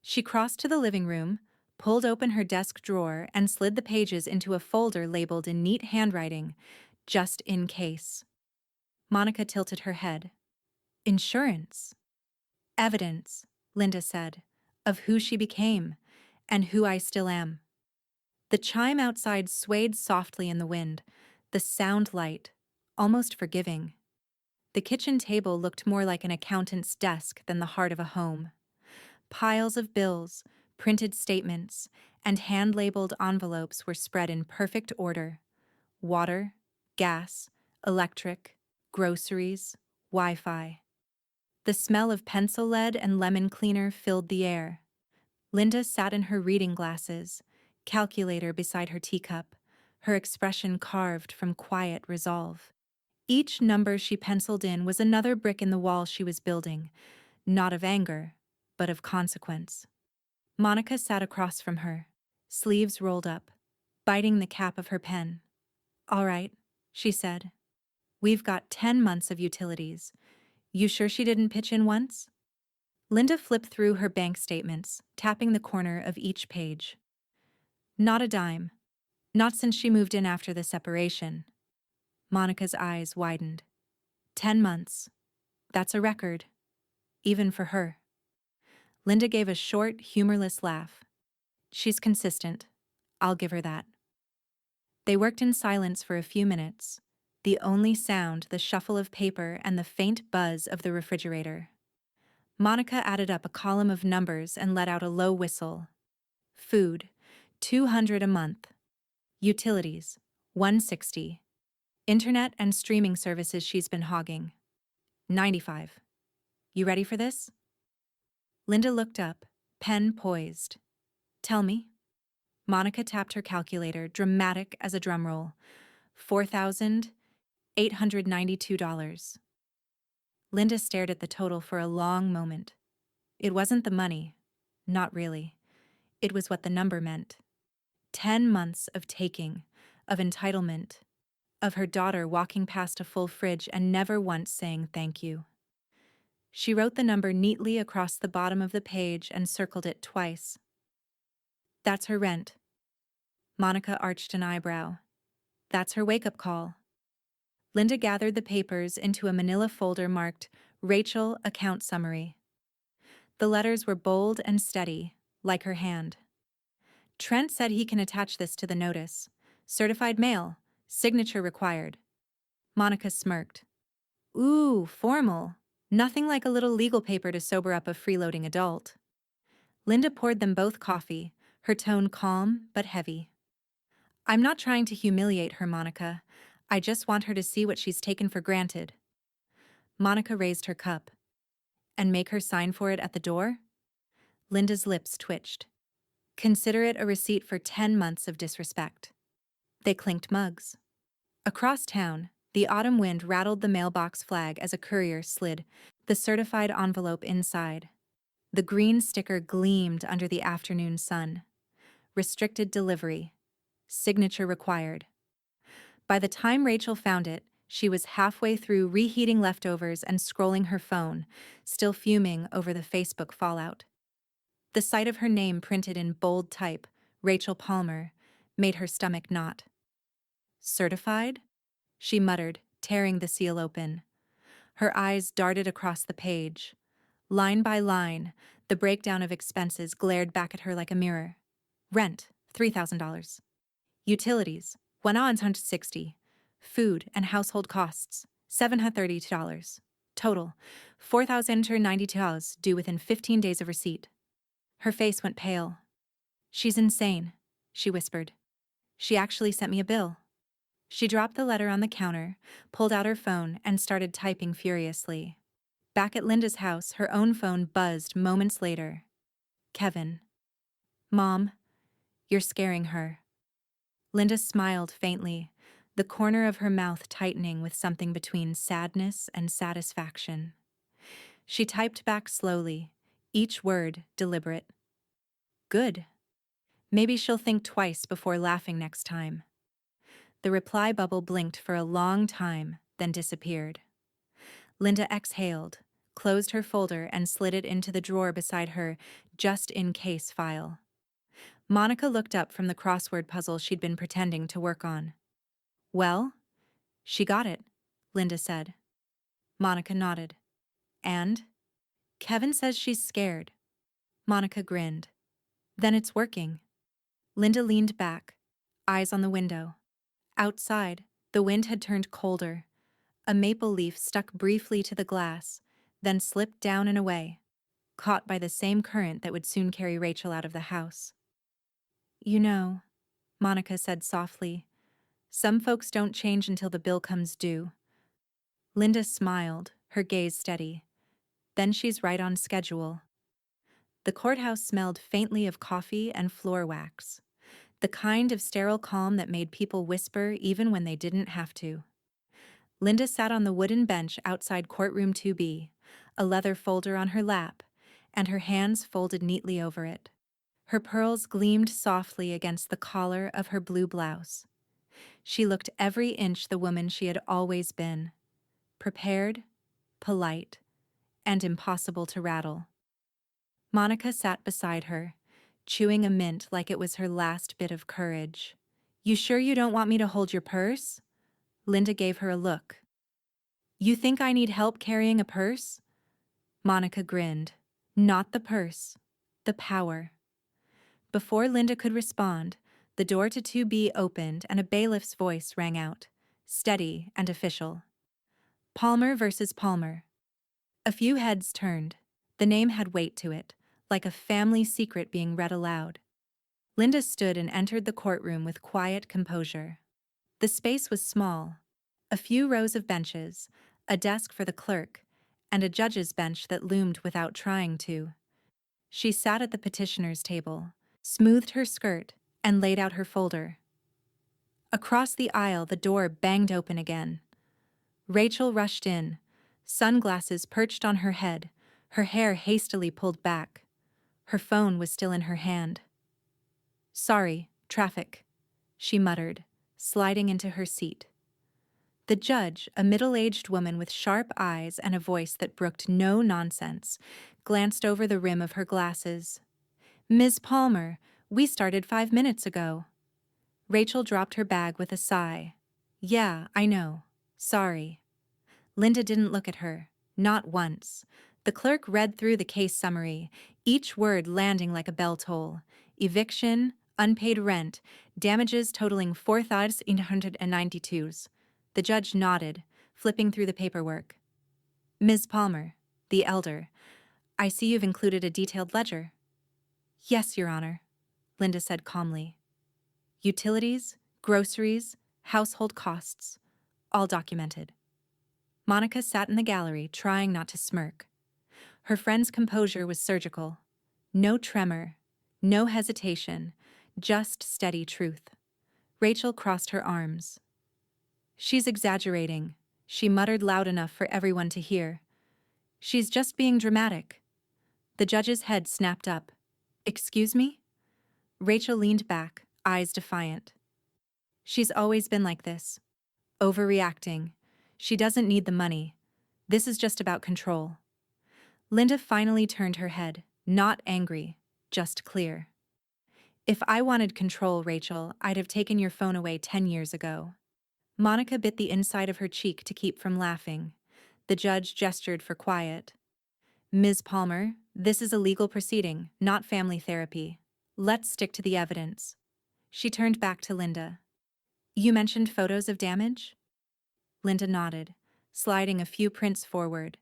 She crossed to the living room, pulled open her desk drawer, and slid the pages into a folder labeled in neat handwriting, "Just in case." Monica tilted her head. "Insurance." "Evidence," Linda said, "of who she became, and who I still am." The chime outside swayed softly in the wind, the sound light, almost forgiving. The kitchen table looked more like an accountant's desk than the heart of a home. Piles of bills, printed statements, and hand-labeled envelopes were spread in perfect order: water, gas, electric, groceries, Wi-Fi. The smell of pencil lead and lemon cleaner filled the air. Linda sat in her reading glasses, calculator beside her teacup, her expression carved from quiet resolve. Each number she penciled in was another brick in the wall she was building, not of anger, but of consequence. Monica sat across from her, sleeves rolled up, biting the cap of her pen. "All right," she said. "We've got 10 months of utilities. You sure she didn't pitch in once?" Linda flipped through her bank statements, tapping the corner of each page. "Not a dime. Not since she moved in after the separation." Monica's eyes widened. 10 months. That's a record. Even for her. Linda gave a short, humorless laugh. "She's consistent. I'll give her that." They worked in silence for a few minutes, the only sound the shuffle of paper and the faint buzz of the refrigerator. Monica added up a column of numbers and let out a low whistle. Food, $200 a month. Utilities, $160. Internet and streaming services she's been hogging, $95. You ready for this? Linda looked up, pen poised. "Tell me." Monica tapped her calculator, dramatic as a drum roll. $4,892. Linda stared at the total for a long moment. It wasn't the money. Not really. It was what the number meant. 10 months of taking, of entitlement, of her daughter walking past a full fridge and never once saying thank you. She wrote the number neatly across the bottom of the page and circled it twice. "That's her rent." Monica arched an eyebrow. "That's her wake-up call." Linda gathered the papers into a manila folder marked Rachel Account Summary. The letters were bold and steady, like her hand. "Trent said he can attach this to the notice. Certified mail. Signature required." Monica smirked. "Ooh, formal. Nothing like a little legal paper to sober up a freeloading adult." Linda poured them both coffee, her tone calm but heavy. "I'm not trying to humiliate her, Monica. I just want her to see what she's taken for granted." Monica raised her cup. "And make her sign for it at the door?" Linda's lips twitched. "Consider it a receipt for 10 months of disrespect." They clinked mugs. Across town, the autumn wind rattled the mailbox flag as a courier slid the certified envelope inside. The green sticker gleamed under the afternoon sun. Restricted delivery. Signature required. By the time Rachel found it, she was halfway through reheating leftovers and scrolling her phone, still fuming over the Facebook fallout. The sight of her name printed in bold type, Rachel Palmer, made her stomach knot. "Certified?" she muttered, tearing the seal open. Her eyes darted across the page. Line by line, the breakdown of expenses glared back at her like a mirror. Rent, $3,000. Utilities, $160. Food and household costs, $732. Total, $4,092 due within 15 days of receipt. Her face went pale. "She's insane," she whispered. "She actually sent me a bill." She dropped the letter on the counter, pulled out her phone, and started typing furiously. Back at Linda's house, her own phone buzzed moments later. Kevin. "Mom, you're scaring her." Linda smiled faintly, the corner of her mouth tightening with something between sadness and satisfaction. She typed back slowly, each word deliberate. "Good. Maybe she'll think twice before laughing next time." The reply bubble blinked for a long time, then disappeared. Linda exhaled, closed her folder, and slid it into the drawer beside her just-in-case file. Monica looked up from the crossword puzzle she'd been pretending to work on. "Well?" "She got it," Linda said. Monica nodded. "And?" "Kevin says she's scared." Monica grinned. "Then it's working." Linda leaned back, eyes on the window. Outside, the wind had turned colder. A maple leaf stuck briefly to the glass, then slipped down and away, caught by the same current that would soon carry Rachel out of the house. You know, Monica said softly, some folks don't change until the bill comes due. Linda smiled, her gaze steady. Then she's right on schedule. The courthouse smelled faintly of coffee and floor wax, the kind of sterile calm that made people whisper even when they didn't have to. Linda sat on the wooden bench outside courtroom 2B, a leather folder on her lap, and her hands folded neatly over it. Her pearls gleamed softly against the collar of her blue blouse. She looked every inch the woman she had always been, prepared, polite, and impossible to rattle. Monica sat beside her, chewing a mint like it was her last bit of courage. You sure you don't want me to hold your purse? Linda gave her a look. You think I need help carrying a purse? Monica grinned. Not the purse, the power. Before Linda could respond, the door to 2B opened and a bailiff's voice rang out, steady and official. Palmer versus Palmer. A few heads turned. The name had weight to it, like a family secret being read aloud. Linda stood and entered the courtroom with quiet composure. The space was small. A few rows of benches, a desk for the clerk, and a judge's bench that loomed without trying to. She sat at the petitioner's table, smoothed her skirt, and laid out her folder. Across the aisle, the door banged open again. Rachel rushed in, sunglasses perched on her head, her hair hastily pulled back. Her phone was still in her hand. Sorry, traffic, she muttered, sliding into her seat. The judge, a middle-aged woman with sharp eyes and a voice that brooked no nonsense, glanced over the rim of her glasses. Ms. Palmer, we started 5 minutes ago. Rachel dropped her bag with a sigh. Yeah, I know. Sorry. Linda didn't look at her. Not once. The clerk read through the case summary, each word landing like a bell toll. Eviction, unpaid rent, damages totaling 4,892. The judge nodded, flipping through the paperwork. Ms. Palmer, the elder, I see you've included a detailed ledger. Yes, Your Honor, Linda said calmly. Utilities, groceries, household costs, all documented. Monica sat in the gallery, trying not to smirk. Her friend's composure was surgical. No tremor, no hesitation, just steady truth. Rachel crossed her arms. She's exaggerating, she muttered loud enough for everyone to hear. She's just being dramatic. The judge's head snapped up. Excuse me? Rachel leaned back, eyes defiant. She's always been like this. Overreacting. She doesn't need the money. This is just about control. Linda finally turned her head, not angry, just clear. If I wanted control, Rachel, I'd have taken your phone away 10 years ago. Monica bit the inside of her cheek to keep from laughing. The judge gestured for quiet. Ms. Palmer, this is a legal proceeding, not family therapy. Let's stick to the evidence. She turned back to Linda. You mentioned photos of damage? Linda nodded, sliding a few prints forward.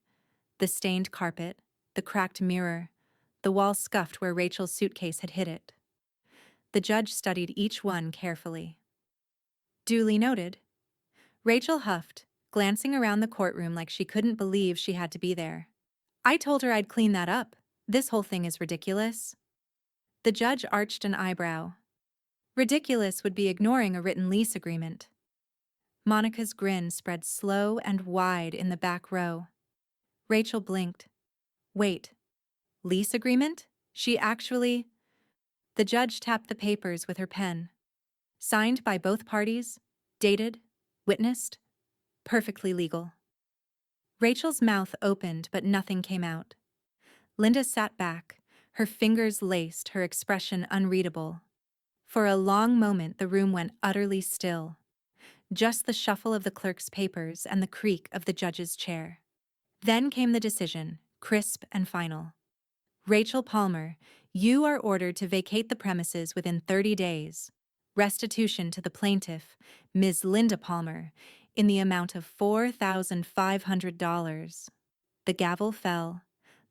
The stained carpet, the cracked mirror, the wall scuffed where Rachel's suitcase had hit it. The judge studied each one carefully. Duly noted. Rachel huffed, glancing around the courtroom like she couldn't believe she had to be there. I told her I'd clean that up. This whole thing is ridiculous. The judge arched an eyebrow. Ridiculous would be ignoring a written lease agreement. Monica's grin spread slow and wide in the back row. Rachel blinked. Wait. Lease agreement? She actually… The judge tapped the papers with her pen. Signed by both parties, dated, witnessed, perfectly legal. Rachel's mouth opened, but nothing came out. Linda sat back, her fingers laced, her expression unreadable. For a long moment, the room went utterly still. Just the shuffle of the clerk's papers and the creak of the judge's chair. Then came the decision, crisp and final. Rachel Palmer, you are ordered to vacate the premises within 30 days. Restitution to the plaintiff, Ms. Linda Palmer, in the amount of $4,500. The gavel fell.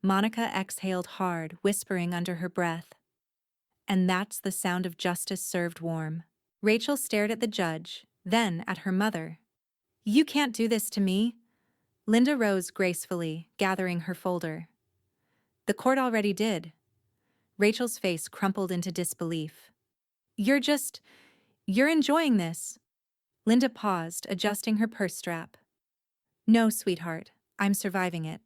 Monica exhaled hard, whispering under her breath. And that's the sound of justice served warm. Rachel stared at the judge, then at her mother. You can't do this to me. Linda rose gracefully, gathering her folder. The court already did. Rachel's face crumpled into disbelief. You're enjoying this. Linda paused, adjusting her purse strap. No, sweetheart, I'm surviving it.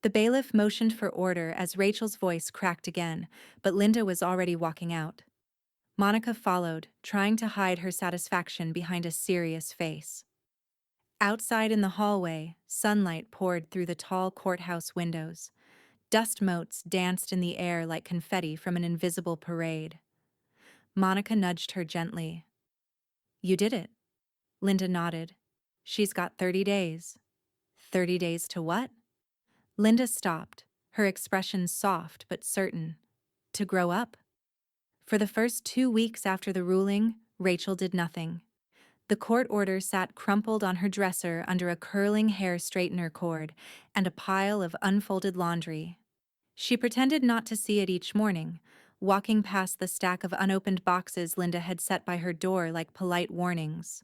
The bailiff motioned for order as Rachel's voice cracked again, but Linda was already walking out. Monica followed, trying to hide her satisfaction behind a serious face. Outside in the hallway, sunlight poured through the tall courthouse windows. Dust motes danced in the air like confetti from an invisible parade. Monica nudged her gently. You did it. Linda nodded. She's got 30 days. 30 days to what? Linda stopped, her expression soft but certain. To grow up. For the first 2 weeks after the ruling, Rachel did nothing. The court order sat crumpled on her dresser under a curling hair straightener cord and a pile of unfolded laundry. She pretended not to see it each morning, walking past the stack of unopened boxes Linda had set by her door like polite warnings.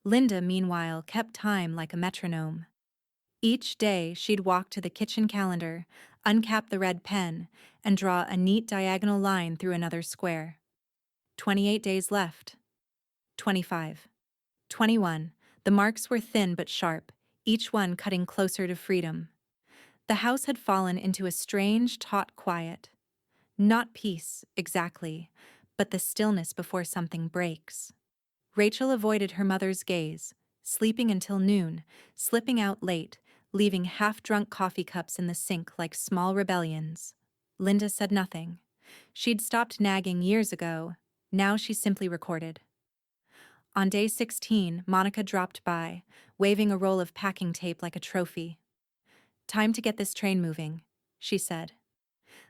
Linda, meanwhile, kept time like a metronome. Each day, she'd walk to the kitchen calendar, uncap the red pen, and draw a neat diagonal line through another square. 28 days left. 25. 21. The marks were thin but sharp, each one cutting closer to freedom. The house had fallen into a strange, taut quiet. Not peace, exactly, but the stillness before something breaks. Rachel avoided her mother's gaze, sleeping until noon, slipping out late, leaving half-drunk coffee cups in the sink like small rebellions. Linda said nothing. She'd stopped nagging years ago. Now she simply recorded. On day 16, Monica dropped by, waving a roll of packing tape like a trophy. Time to get this train moving, she said.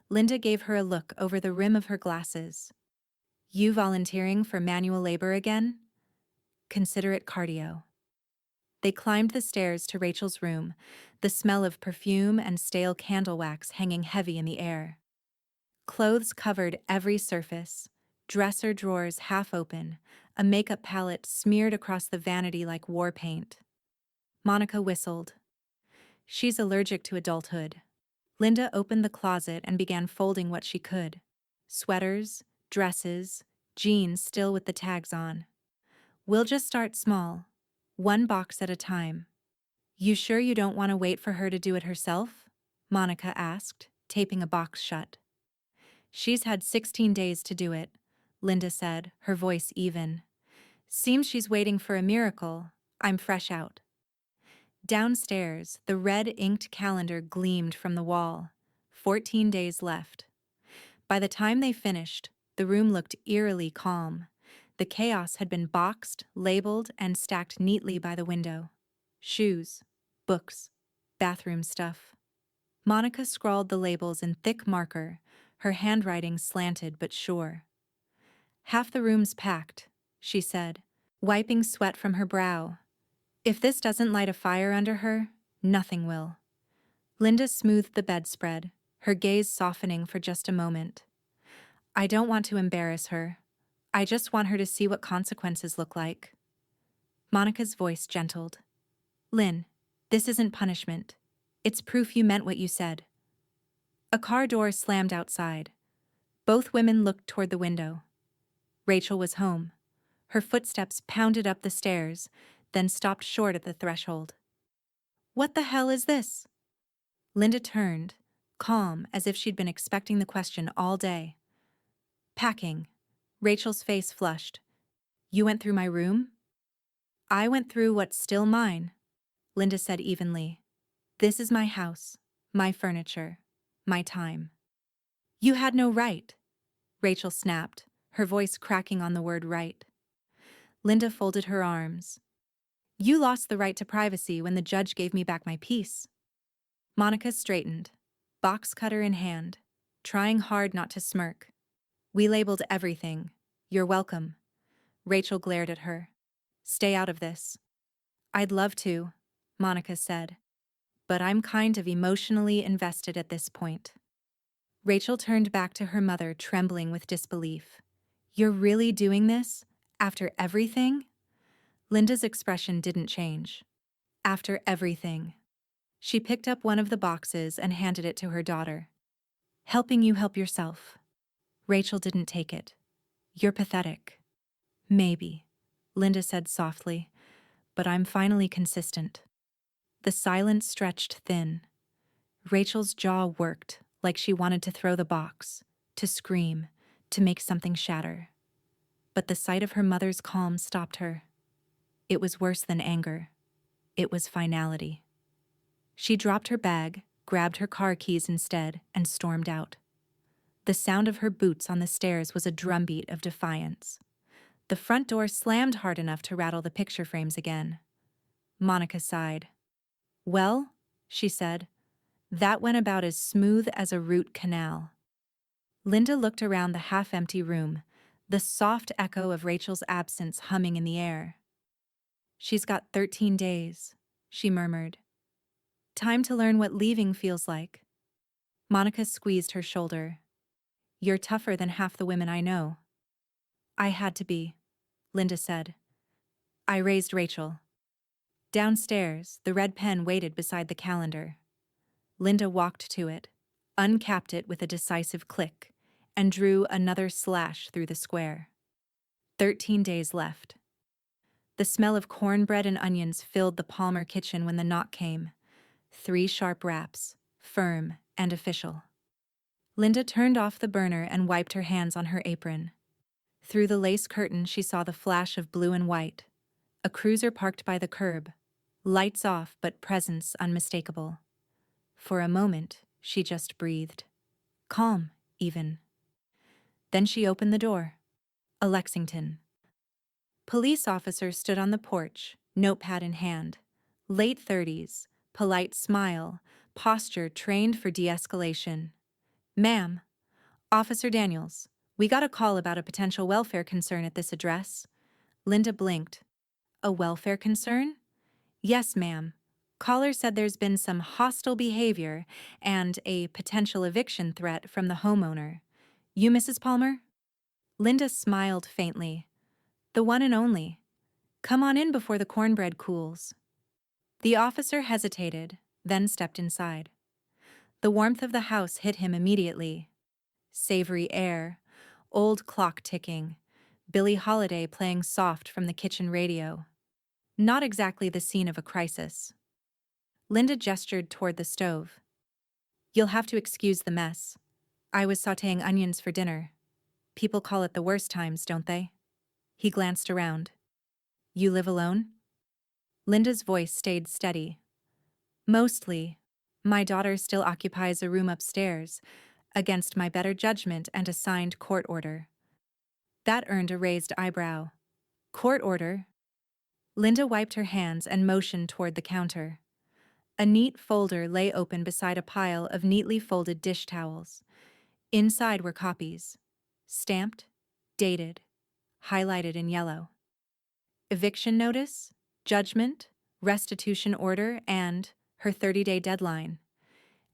Linda gave her a look over the rim of her glasses. You volunteering for manual labor again? Consider it cardio. They climbed the stairs to Rachel's room, the smell of perfume and stale candle wax hanging heavy in the air. Clothes covered every surface, dresser drawers half open, a makeup palette smeared across the vanity like war paint. Monica whistled. She's allergic to adulthood. Linda opened the closet and began folding what she could. Sweaters, dresses, jeans still with the tags on. We'll just start small, one box at a time. You sure you don't want to wait for her to do it herself? Monica asked, taping a box shut. She's had 16 days to do it, Linda said, her voice even. Seems she's waiting for a miracle. I'm fresh out. Downstairs, the red inked calendar gleamed from the wall. 14 days left. By the time they finished, the room looked eerily calm. The chaos had been boxed, labeled, and stacked neatly by the window. Shoes, books, bathroom stuff. Monica scrawled the labels in thick marker, her handwriting slanted but sure. Half the room's packed, she said, wiping sweat from her brow. If this doesn't light a fire under her, nothing will. Linda smoothed the bedspread, her gaze softening for just a moment. I don't want to embarrass her. I just want her to see what consequences look like. Monica's voice gentled. Lynn, this isn't punishment. It's proof you meant what you said. A car door slammed outside. Both women looked toward the window. Rachel was home. Her footsteps pounded up the stairs, then stopped short at the threshold. What the hell is this? Linda turned, calm as if she'd been expecting the question all day. Packing. Rachel's face flushed. You went through my room? I went through what's still mine, Linda said evenly. This is my house, my furniture, my time. You had no right, Rachel snapped, her voice cracking on the word right. Linda folded her arms. You lost the right to privacy when the judge gave me back my peace. Monica straightened, box cutter in hand, trying hard not to smirk. We labeled everything. You're welcome. Rachel glared at her. Stay out of this. I'd love to, Monica said, but I'm kind of emotionally invested at this point. Rachel turned back to her mother, trembling with disbelief. You're really doing this? After everything? Linda's expression didn't change. After everything. She picked up one of the boxes and handed it to her daughter. Helping you help yourself. Rachel didn't take it. You're pathetic. Maybe, Linda said softly, but I'm finally consistent. The silence stretched thin. Rachel's jaw worked like she wanted to throw the box, to scream, to make something shatter. But the sight of her mother's calm stopped her. It was worse than anger. It was finality. She dropped her bag, grabbed her car keys instead, and stormed out. The sound of her boots on the stairs was a drumbeat of defiance. The front door slammed hard enough to rattle the picture frames again. Monica sighed. Well, she said, that went about as smooth as a root canal. Linda looked around the half-empty room, the soft echo of Rachel's absence humming in the air. She's got 13 days, she murmured. Time to learn what leaving feels like. Monica squeezed her shoulder. You're tougher than half the women I know. I had to be, Linda said. I raised Rachel. Downstairs, the red pen waited beside the calendar. Linda walked to it, uncapped it with a decisive click, and drew another slash through the square. 13 days left. The smell of cornbread and onions filled the Palmer kitchen when the knock came. 3 sharp raps, firm and official. Linda turned off the burner and wiped her hands on her apron. Through the lace curtain she saw the flash of blue and white. A cruiser parked by the curb. Lights off, but presence unmistakable. For a moment, she just breathed. Calm, even. Then she opened the door. A Lexington. Police officer stood on the porch, notepad in hand. Late 30s, polite smile, posture trained for de-escalation. Ma'am, Officer Daniels, we got a call about a potential welfare concern at this address. Linda blinked. A welfare concern? Yes, ma'am. Caller said there's been some hostile behavior and a potential eviction threat from the homeowner. You, Mrs. Palmer? Linda smiled faintly. The one and only. Come on in before the cornbread cools. The officer hesitated, then stepped inside. The warmth of the house hit him immediately. Savory air, old clock ticking, Billie Holiday playing soft from the kitchen radio. Not exactly the scene of a crisis. Linda gestured toward the stove. You'll have to excuse the mess. I was sautéing onions for dinner. People call it the worst times, don't they? He glanced around. You live alone? Linda's voice stayed steady. Mostly. My daughter still occupies a room upstairs, against my better judgment and a signed court order. That earned a raised eyebrow. Court order? Linda wiped her hands and motioned toward the counter. A neat folder lay open beside a pile of neatly folded dish towels. Inside were copies. Stamped, dated, highlighted in yellow. Eviction notice, judgment, restitution order, and her 30-day deadline.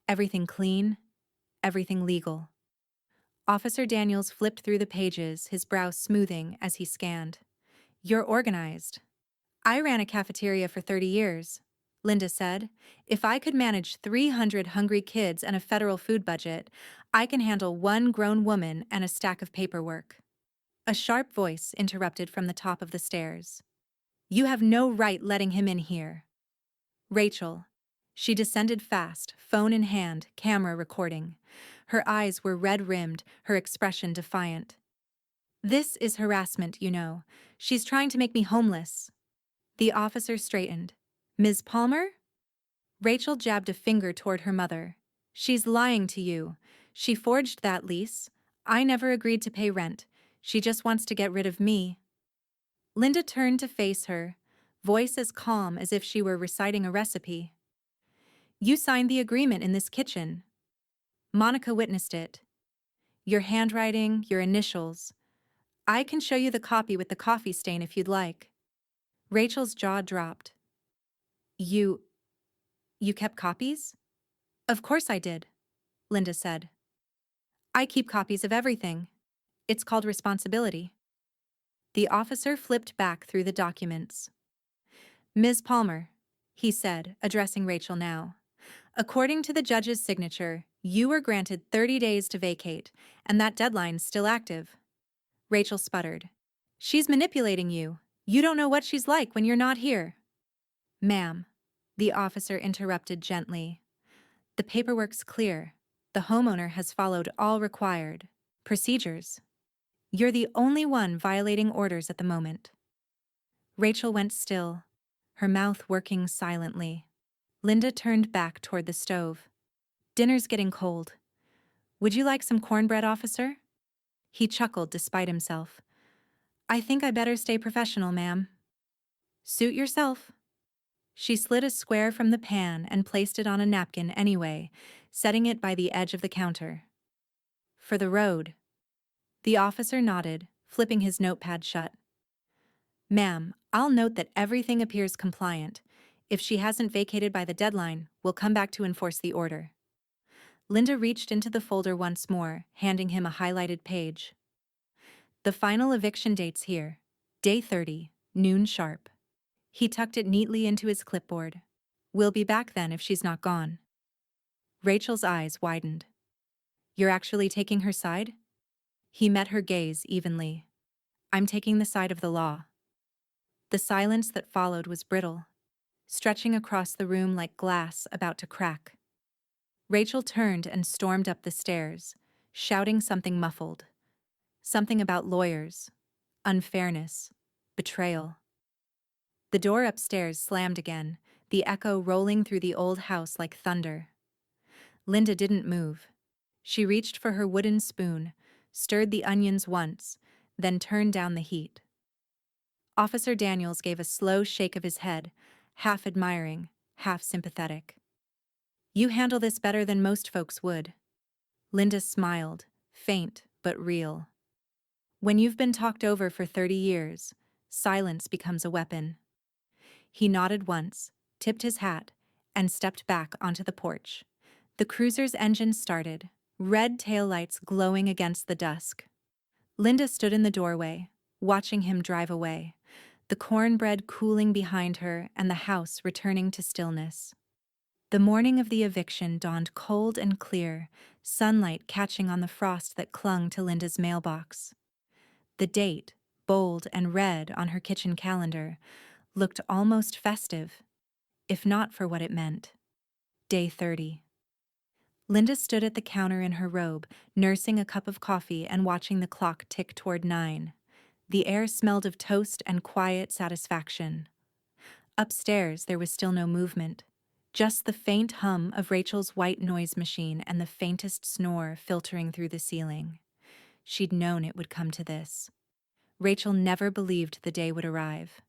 Everything clean, everything legal. Officer Daniels flipped through the pages, his brow smoothing as he scanned. You're organized. I ran a cafeteria for 30 years, Linda said. If I could manage 300 hungry kids and a federal food budget, I can handle 1 grown woman and a stack of paperwork. A sharp voice interrupted from the top of the stairs. You have no right letting him in here. Rachel. She descended fast, phone in hand, camera recording. Her eyes were red-rimmed, her expression defiant. This is harassment, you know. She's trying to make me homeless. The officer straightened. Ms. Palmer? Rachel jabbed a finger toward her mother. She's lying to you. She forged that lease. I never agreed to pay rent. She just wants to get rid of me. Linda turned to face her, voice as calm as if she were reciting a recipe. You signed the agreement in this kitchen. Monica witnessed it. Your handwriting, your initials. I can show you the copy with the coffee stain if you'd like. Rachel's jaw dropped. You kept copies? Of course I did, Linda said. I keep copies of everything. It's called responsibility. The officer flipped back through the documents. Ms. Palmer, he said, addressing Rachel now. According to the judge's signature, you were granted 30 days to vacate, and that deadline's still active. Rachel sputtered. She's manipulating you. You don't know what she's like when you're not here. Ma'am, the officer interrupted gently. The paperwork's clear. The homeowner has followed all required procedures. You're the only one violating orders at the moment. Rachel went still, her mouth working silently. Linda turned back toward the stove. Dinner's getting cold. Would you like some cornbread, officer? He chuckled despite himself. I think I better stay professional, ma'am. Suit yourself. She slid a square from the pan and placed it on a napkin anyway, setting it by the edge of the counter. For the road. The officer nodded, flipping his notepad shut. Ma'am, I'll note that everything appears compliant. If she hasn't vacated by the deadline, we'll come back to enforce the order. Linda reached into the folder once more, handing him a highlighted page. The final eviction date's here. Day 30, noon sharp. He tucked it neatly into his clipboard. We'll be back then if she's not gone. Rachel's eyes widened. You're actually taking her side? He met her gaze evenly. I'm taking the side of the law. The silence that followed was brittle, stretching across the room like glass about to crack. Rachel turned and stormed up the stairs, shouting something muffled. Something about lawyers, unfairness, betrayal. The door upstairs slammed again, the echo rolling through the old house like thunder. Linda didn't move. She reached for her wooden spoon, stirred the onions once, then turned down the heat. Officer Daniels gave a slow shake of his head, half admiring, half sympathetic. You handle this better than most folks would. Linda smiled, faint but real. When you've been talked over for 30 years, silence becomes a weapon. He nodded once, tipped his hat, and stepped back onto the porch. The cruiser's engine started, red taillights glowing against the dusk. Linda stood in the doorway, watching him drive away, the cornbread cooling behind her and the house returning to stillness. The morning of the eviction dawned cold and clear, sunlight catching on the frost that clung to Linda's mailbox. The date, bold and red on her kitchen calendar, looked almost festive, if not for what it meant. Day 30. Linda stood at the counter in her robe, nursing a cup of coffee and watching the clock tick toward 9. The air smelled of toast and quiet satisfaction. Upstairs, there was still no movement, just the faint hum of Rachel's white noise machine and the faintest snore filtering through the ceiling. She'd known it would come to this. Rachel never believed the day would arrive.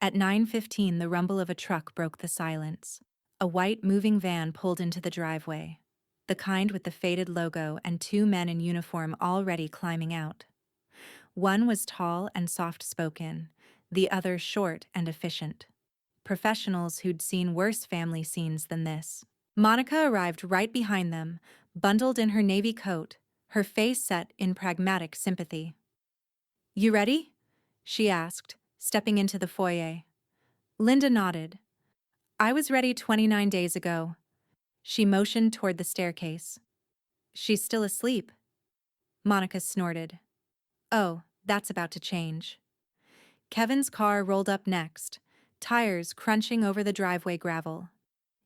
At 9:15, the rumble of a truck broke the silence. A white moving van pulled into the driveway, the kind with the faded logo and 2 men in uniform already climbing out. One was tall and soft-spoken, the other short and efficient. Professionals who'd seen worse family scenes than this. Monica arrived right behind them, bundled in her navy coat, her face set in pragmatic sympathy. You ready? She asked, stepping into the foyer. Linda nodded. I was ready 29 days ago. She motioned toward the staircase. She's still asleep. Monica snorted. Oh, that's about to change. Kevin's car rolled up next, tires crunching over the driveway gravel.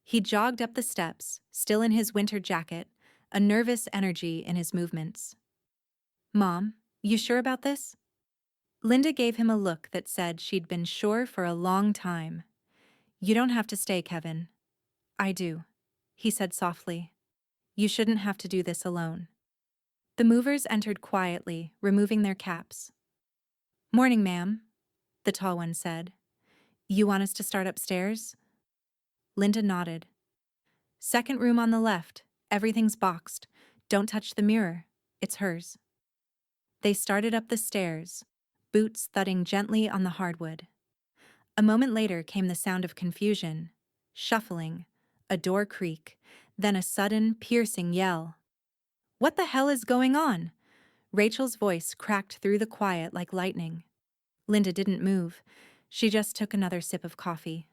He jogged up the steps, still in his winter jacket, a nervous energy in his movements. Mom, you sure about this? Linda gave him a look that said she'd been sure for a long time. You don't have to stay, Kevin. I do, he said softly. You shouldn't have to do this alone. The movers entered quietly, removing their caps. Morning, ma'am, the tall one said. You want us to start upstairs? Linda nodded. Second room on the left. Everything's boxed. Don't touch the mirror. It's hers. They started up the stairs, boots thudding gently on the hardwood. A moment later came the sound of confusion, shuffling, a door creak, then a sudden, piercing yell. What the hell is going on? Rachel's voice cracked through the quiet like lightning. Linda didn't move. She just took another sip of coffee.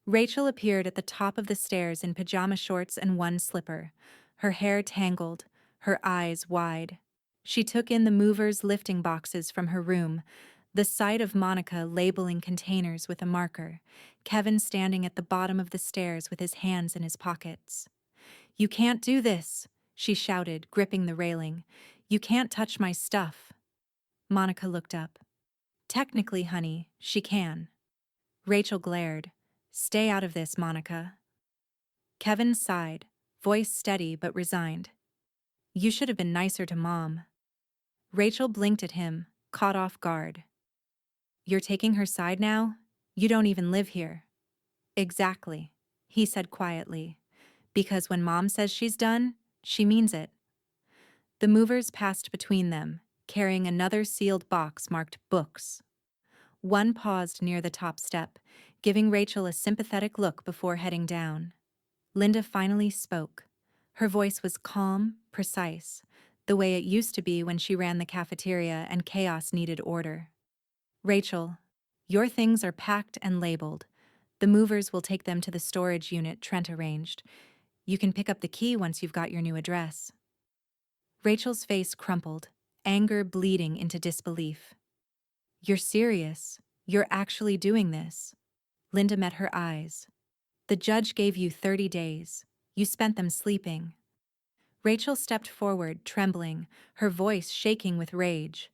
Rachel appeared at the top of the stairs in pajama shorts and one slipper, her hair tangled, her eyes wide. She took in the movers' lifting boxes from her room, the sight of Monica labeling containers with a marker, Kevin standing at the bottom of the stairs with his hands in his pockets. "You can't do this," she shouted, gripping the railing. "You can't touch my stuff." Monica looked up. "Technically, honey, she can." Rachel glared. "Stay out of this, Monica." Kevin sighed, voice steady but resigned. "You should have been nicer to Mom." Rachel blinked at him, caught off guard. "You're taking her side now? You don't even live here." "Exactly," he said quietly. "Because when Mom says she's done, she means it." The movers passed between them, carrying another sealed box marked books. One paused near the top step, giving Rachel a sympathetic look before heading down. Linda finally spoke. Her voice was calm, precise, the way it used to be when she ran the cafeteria and chaos needed order. "Rachel, your things are packed and labeled. The movers will take them to the storage unit Trent arranged. You can pick up the key once you've got your new address." Rachel's face crumpled, anger bleeding into disbelief. "You're serious? You're actually doing this?" Linda met her eyes. "The judge gave you 30 days. You spent them sleeping." Rachel stepped forward, trembling, her voice shaking with rage.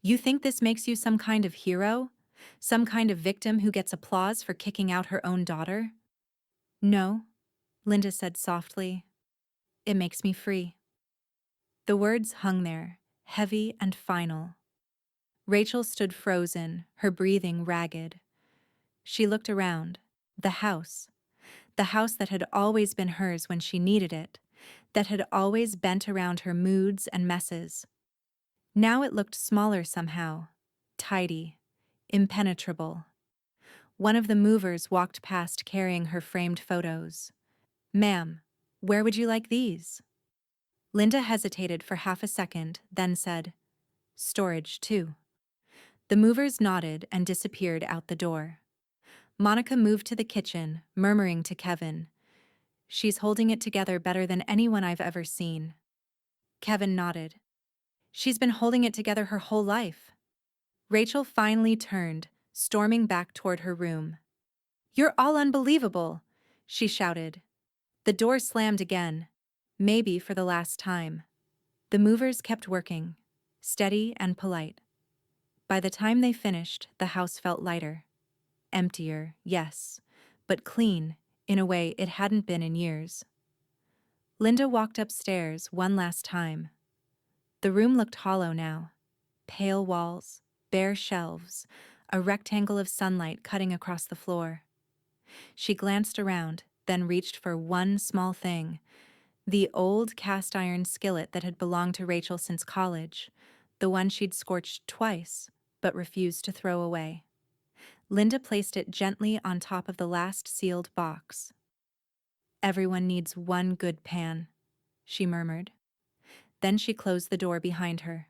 "You think this makes you some kind of hero? Some kind of victim who gets applause for kicking out her own daughter?" "No," Linda said softly. "It makes me free." The words hung there, heavy and final. Rachel stood frozen, her breathing ragged. She looked around. The house that had always been hers when she needed it, that had always bent around her moods and messes. Now it looked smaller somehow, tidy, impenetrable. One of the movers walked past carrying her framed photos. "Ma'am, where would you like these?" Linda hesitated for half a second, then said, "Storage, too." The movers nodded and disappeared out the door. Monica moved to the kitchen, murmuring to Kevin, "She's holding it together better than anyone I've ever seen." Kevin nodded. "She's been holding it together her whole life." Rachel finally turned, storming back toward her room. "You're all unbelievable," she shouted. The door slammed again, maybe for the last time. The movers kept working, steady and polite. By the time they finished, the house felt lighter. Emptier, yes, but clean, in a way it hadn't been in years. Linda walked upstairs one last time. The room looked hollow now. Pale walls, bare shelves, a rectangle of sunlight cutting across the floor. She glanced around, then reached for one small thing, the old cast-iron skillet that had belonged to Rachel since college, the one she'd scorched twice, but refused to throw away. Linda placed it gently on top of the last sealed box. "Everyone needs one good pan," she murmured. Then she closed the door behind her.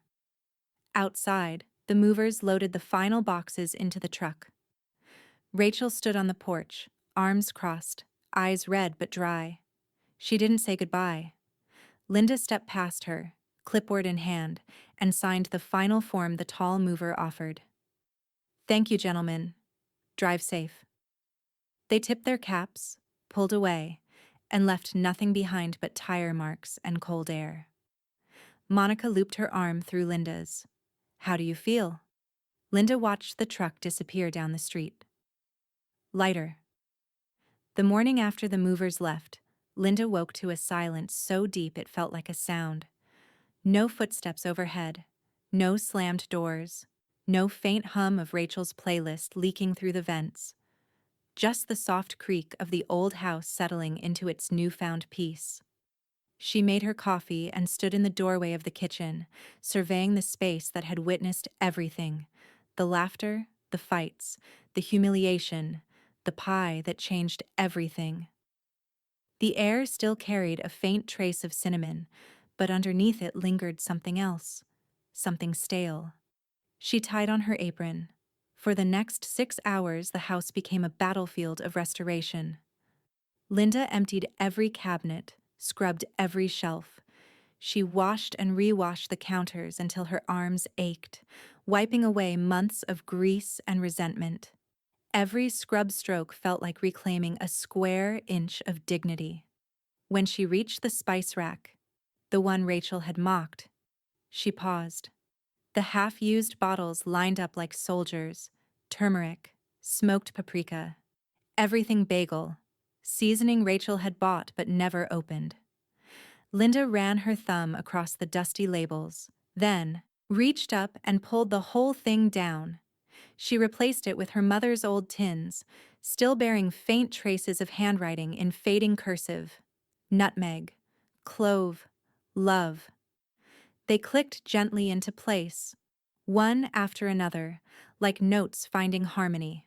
Outside, the movers loaded the final boxes into the truck. Rachel stood on the porch, arms crossed, eyes red but dry. She didn't say goodbye. Linda stepped past her, clipboard in hand, and signed the final form the tall mover offered. "Thank you, gentlemen. Drive safe." They tipped their caps, pulled away, and left nothing behind but tire marks and cold air. Monica looped her arm through Linda's. "How do you feel?" Linda watched the truck disappear down the street. "Lighter." The morning after the movers left, Linda woke to a silence so deep it felt like a sound. No footsteps overhead, no slammed doors, no faint hum of Rachel's playlist leaking through the vents. Just the soft creak of the old house settling into its newfound peace. She made her coffee and stood in the doorway of the kitchen, surveying the space that had witnessed everything: the laughter, the fights, the humiliation, the pie that changed everything. The air still carried a faint trace of cinnamon, but underneath it lingered something else, something stale. She tied on her apron. For the next 6 hours, the house became a battlefield of restoration. Linda emptied every cabinet, scrubbed every shelf. She washed and rewashed the counters until her arms ached, wiping away months of grease and resentment. Every scrub stroke felt like reclaiming a square inch of dignity. When she reached the spice rack, the one Rachel had mocked, she paused. The half-used bottles lined up like soldiers, turmeric, smoked paprika, everything bagel, seasoning Rachel had bought but never opened. Linda ran her thumb across the dusty labels, then reached up and pulled the whole thing down. She replaced it with her mother's old tins, still bearing faint traces of handwriting in fading cursive. Nutmeg, clove, love. They clicked gently into place, one after another, like notes finding harmony.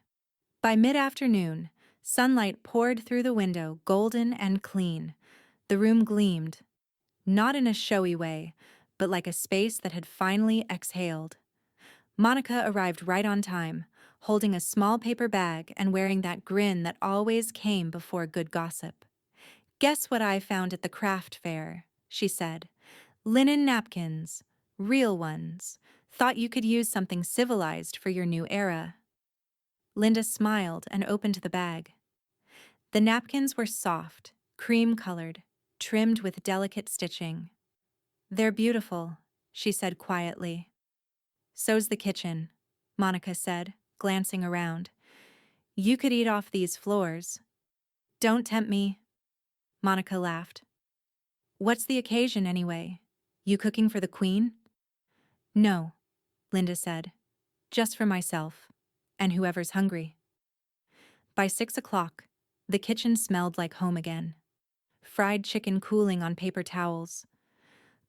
By mid-afternoon, sunlight poured through the window, golden and clean. The room gleamed, not in a showy way, but like a space that had finally exhaled. Monica arrived right on time, holding a small paper bag and wearing that grin that always came before good gossip. "Guess what I found at the craft fair," she said. "Linen napkins. Real ones. Thought you could use something civilized for your new era." Linda smiled and opened the bag. The napkins were soft, cream-colored, trimmed with delicate stitching. "They're beautiful," she said quietly. "So's the kitchen," Monica said, glancing around. "You could eat off these floors." "Don't tempt me," Monica laughed. "What's the occasion anyway? You cooking for the Queen?" "No," Linda said. "Just for myself, and whoever's hungry." By 6 o'clock, the kitchen smelled like home again. Fried chicken cooling on paper towels,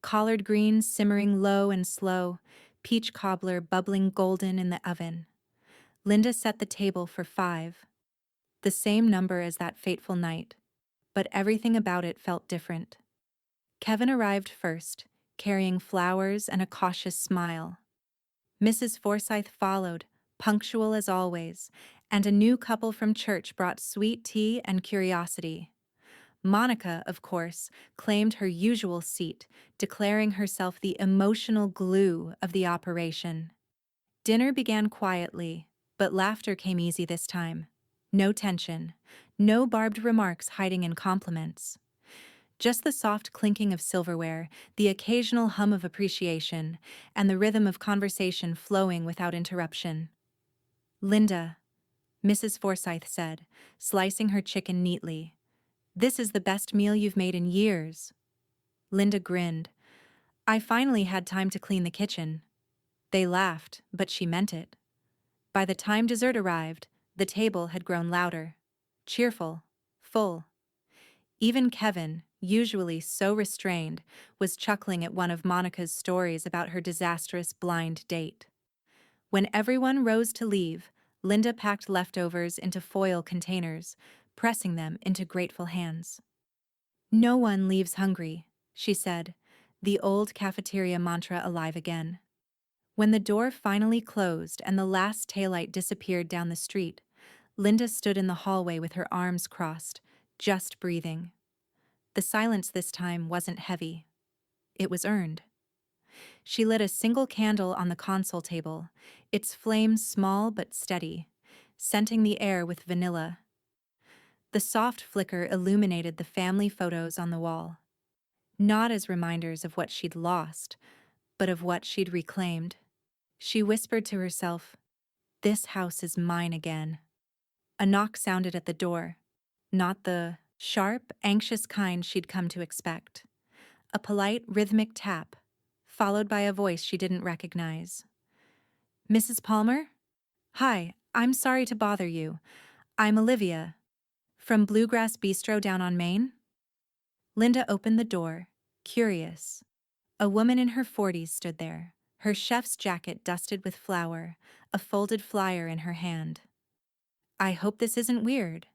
collard greens simmering low and slow, peach cobbler bubbling golden in the oven. Linda set the table for 5, the same number as that fateful night, but everything about it felt different. Kevin arrived first, carrying flowers and a cautious smile. Mrs. Forsythe followed, punctual as always, and a new couple from church brought sweet tea and curiosity. Monica, of course, claimed her usual seat, declaring herself the emotional glue of the operation. Dinner began quietly, but laughter came easy this time. No tension, no barbed remarks hiding in compliments. Just the soft clinking of silverware, the occasional hum of appreciation, and the rhythm of conversation flowing without interruption. "Linda," Mrs. Forsythe said, slicing her chicken neatly, "this is the best meal you've made in years." Linda grinned. "I finally had time to clean the kitchen." They laughed, but she meant it. By the time dessert arrived, the table had grown louder, cheerful, full. Even Kevin, usually so restrained, was chuckling at one of Monica's stories about her disastrous blind date. When everyone rose to leave, Linda packed leftovers into foil containers, pressing them into grateful hands. "No one leaves hungry," she said, the old cafeteria mantra alive again. When the door finally closed and the last taillight disappeared down the street, Linda stood in the hallway with her arms crossed, just breathing. The silence this time wasn't heavy. It was earned. She lit a single candle on the console table, its flame small but steady, scenting the air with vanilla. The soft flicker illuminated the family photos on the wall, not as reminders of what she'd lost, but of what she'd reclaimed. She whispered to herself, "This house is mine again." A knock sounded at the door, not the sharp, anxious kind she'd come to expect. A polite, rhythmic tap, followed by a voice she didn't recognize. "Mrs. Palmer? Hi, I'm sorry to bother you. I'm Olivia. From Bluegrass Bistro down on Main?" Linda opened the door, curious. A woman in her 40s stood there, her chef's jacket dusted with flour, a folded flyer in her hand. "I hope this isn't weird,"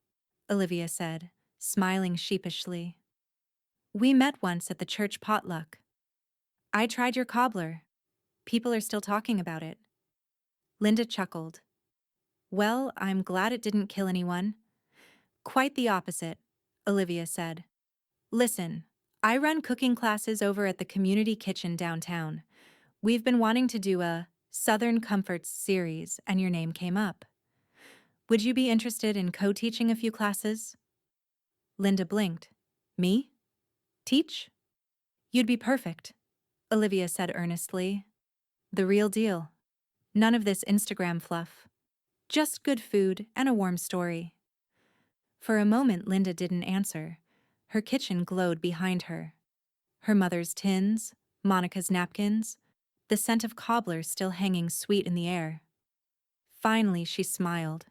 Olivia said, smiling sheepishly. "We met once at the church potluck. I tried your cobbler. People are still talking about it. Linda chuckled. Well, I'm glad it didn't kill anyone. Quite the opposite, Olivia said. Listen, I run cooking classes over at the community kitchen downtown. We've been wanting to do a Southern Comforts series, and your name came up. Would you be interested in co-teaching a few classes? Linda blinked. Me? Teach? You'd be perfect, Olivia said earnestly. The real deal. None of this Instagram fluff. Just good food and a warm story. For a moment, Linda didn't answer. Her kitchen glowed behind her. Her mother's tins, Monica's napkins, the scent of cobbler still hanging sweet in the air. Finally, she smiled.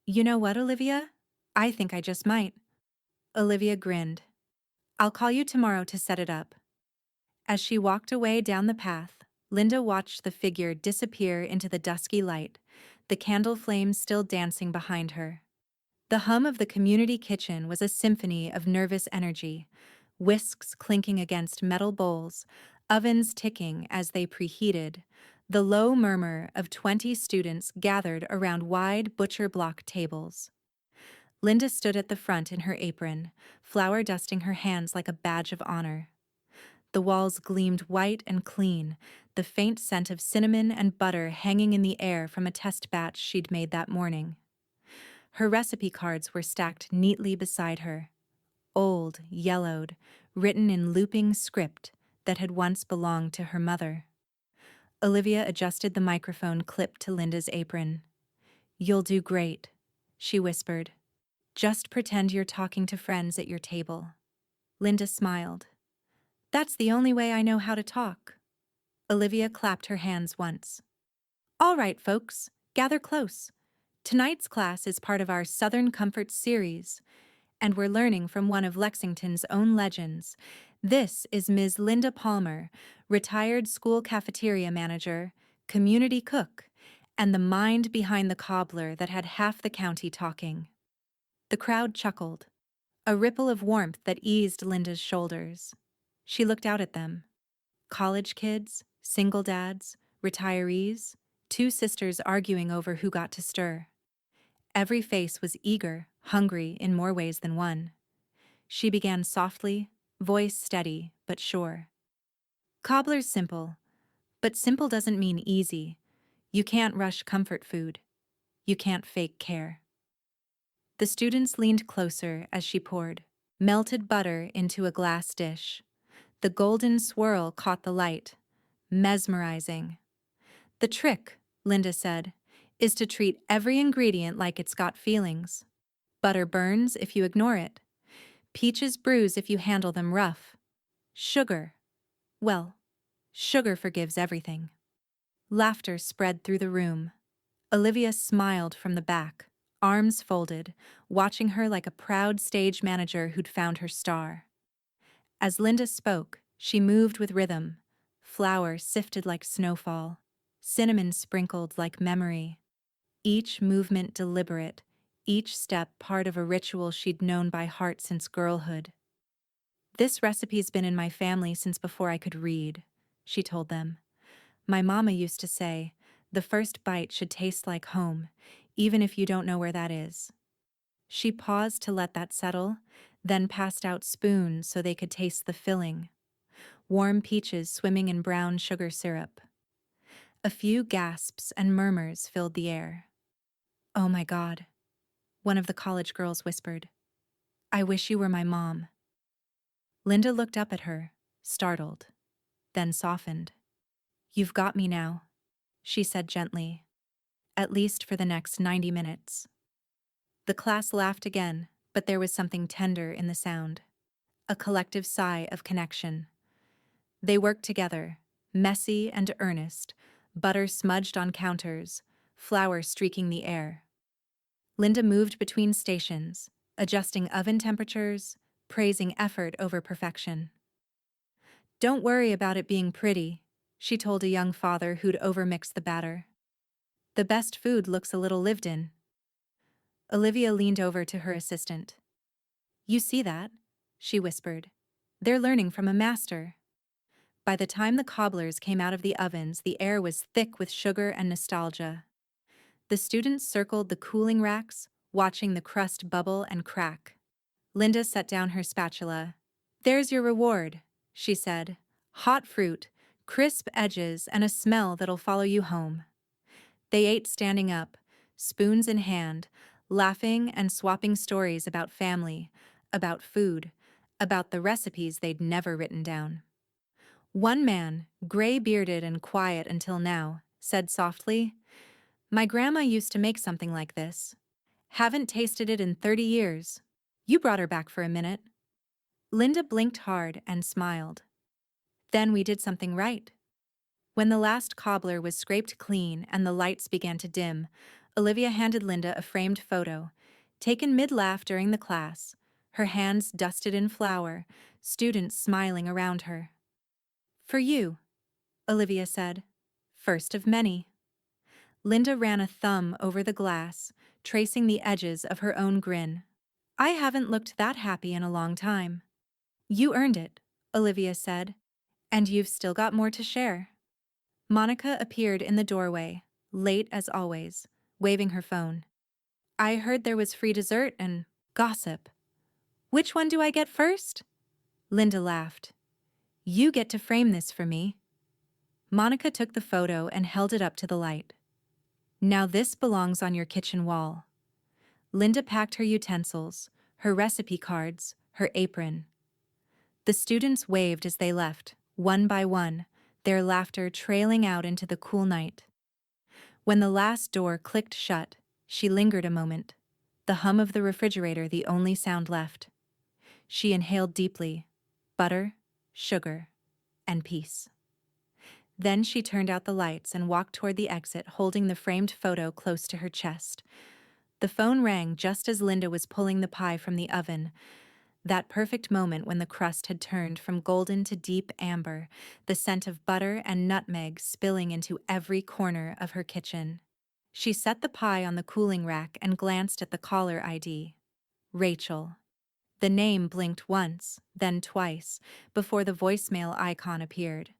You know what, Olivia? I think I just might. Olivia grinned. I'll call you tomorrow to set it up. As she walked away down the path, Linda watched the figure disappear into the dusky light, the candle flames still dancing behind her. The hum of the community kitchen was a symphony of nervous energy, whisks clinking against metal bowls, ovens ticking as they preheated, the low murmur of 20 students gathered around wide butcher block tables. Linda stood at the front in her apron, flour dusting her hands like a badge of honor. The walls gleamed white and clean, the faint scent of cinnamon and butter hanging in the air from a test batch she'd made that morning. Her recipe cards were stacked neatly beside her, old, yellowed, written in looping script that had once belonged to her mother. Olivia adjusted the microphone clip to Linda's apron. You'll do great, she whispered. Just pretend you're talking to friends at your table. Linda smiled. That's the only way I know how to talk. Olivia clapped her hands once. All right, folks, gather close. Tonight's class is part of our Southern Comforts series, and we're learning from one of Lexington's own legends. This is Ms. Linda Palmer, retired school cafeteria manager, community cook, and the mind behind the cobbler that had half the county talking. The crowd chuckled, a ripple of warmth that eased Linda's shoulders. She looked out at them. College kids, single dads, retirees, two sisters arguing over who got to stir. Every face was eager, hungry in more ways than one. She began softly, voice steady but sure. Cobbler's simple, but simple doesn't mean easy. You can't rush comfort food. You can't fake care. The students leaned closer as she poured melted butter into a glass dish. The golden swirl caught the light. Mesmerizing. The trick, Linda said, is to treat every ingredient like it's got feelings. Butter burns if you ignore it. Peaches bruise if you handle them rough. Sugar. Well, sugar forgives everything. Laughter spread through the room. Olivia smiled from the back, arms folded, watching her like a proud stage manager who'd found her star. As Linda spoke, she moved with rhythm. Flour sifted like snowfall, cinnamon sprinkled like memory. Each movement deliberate, each step part of a ritual she'd known by heart since girlhood. This recipe's been in my family since before I could read, she told them. My mama used to say, the first bite should taste like home, even if you don't know where that is. She paused to let that settle, then passed out spoons so they could taste the filling. Warm peaches swimming in brown sugar syrup. A few gasps and murmurs filled the air. Oh my God, one of the college girls whispered. I wish you were my mom. Linda looked up at her, startled, then softened. You've got me now, she said gently, at least for the next 90 minutes. The class laughed again, but there was something tender in the sound, a collective sigh of connection. They worked together, messy and earnest, butter smudged on counters, flour streaking the air. Linda moved between stations, adjusting oven temperatures, praising effort over perfection. Don't worry about it being pretty, she told a young father who'd overmixed the batter. The best food looks a little lived in. Olivia leaned over to her assistant. You see that? She whispered. They're learning from a master. By the time the cobblers came out of the ovens, the air was thick with sugar and nostalgia. The students circled the cooling racks, watching the crust bubble and crack. Linda set down her spatula. "There's your reward," she said. "Hot fruit, crisp edges, and a smell that'll follow you home." They ate standing up, spoons in hand, laughing and swapping stories about family, about food, about the recipes they'd never written down. One man, gray-bearded and quiet until now, said softly, "My grandma used to make something like this. Haven't tasted it in 30 years. You brought her back for a minute." Linda blinked hard and smiled. "Then we did something right." When the last cobbler was scraped clean and the lights began to dim, Olivia handed Linda a framed photo, taken mid-laugh during the class, her hands dusted in flour, students smiling around her. "For you," Olivia said. "First of many." Linda ran a thumb over the glass, tracing the edges of her own grin. "I haven't looked that happy in a long time." "You earned it," Olivia said. "And you've still got more to share." Monica appeared in the doorway, late as always, waving her phone. "I heard there was free dessert and gossip. Which one do I get first?" Linda laughed. "You get to frame this for me." Monica took the photo and held it up to the light. "Now this belongs on your kitchen wall." Linda packed her utensils, her recipe cards, her apron. The students waved as they left, one by one, their laughter trailing out into the cool night. When the last door clicked shut, she lingered a moment, the hum of the refrigerator the only sound left. She inhaled deeply, butter, sugar, and peace. Then she turned out the lights and walked toward the exit, holding the framed photo close to her chest. The phone rang just as Linda was pulling the pie from the oven, that perfect moment when the crust had turned from golden to deep amber, the scent of butter and nutmeg spilling into every corner of her kitchen. She set the pie on the cooling rack and glanced at the caller ID. Rachel. The name blinked once, then twice, before the voicemail icon appeared.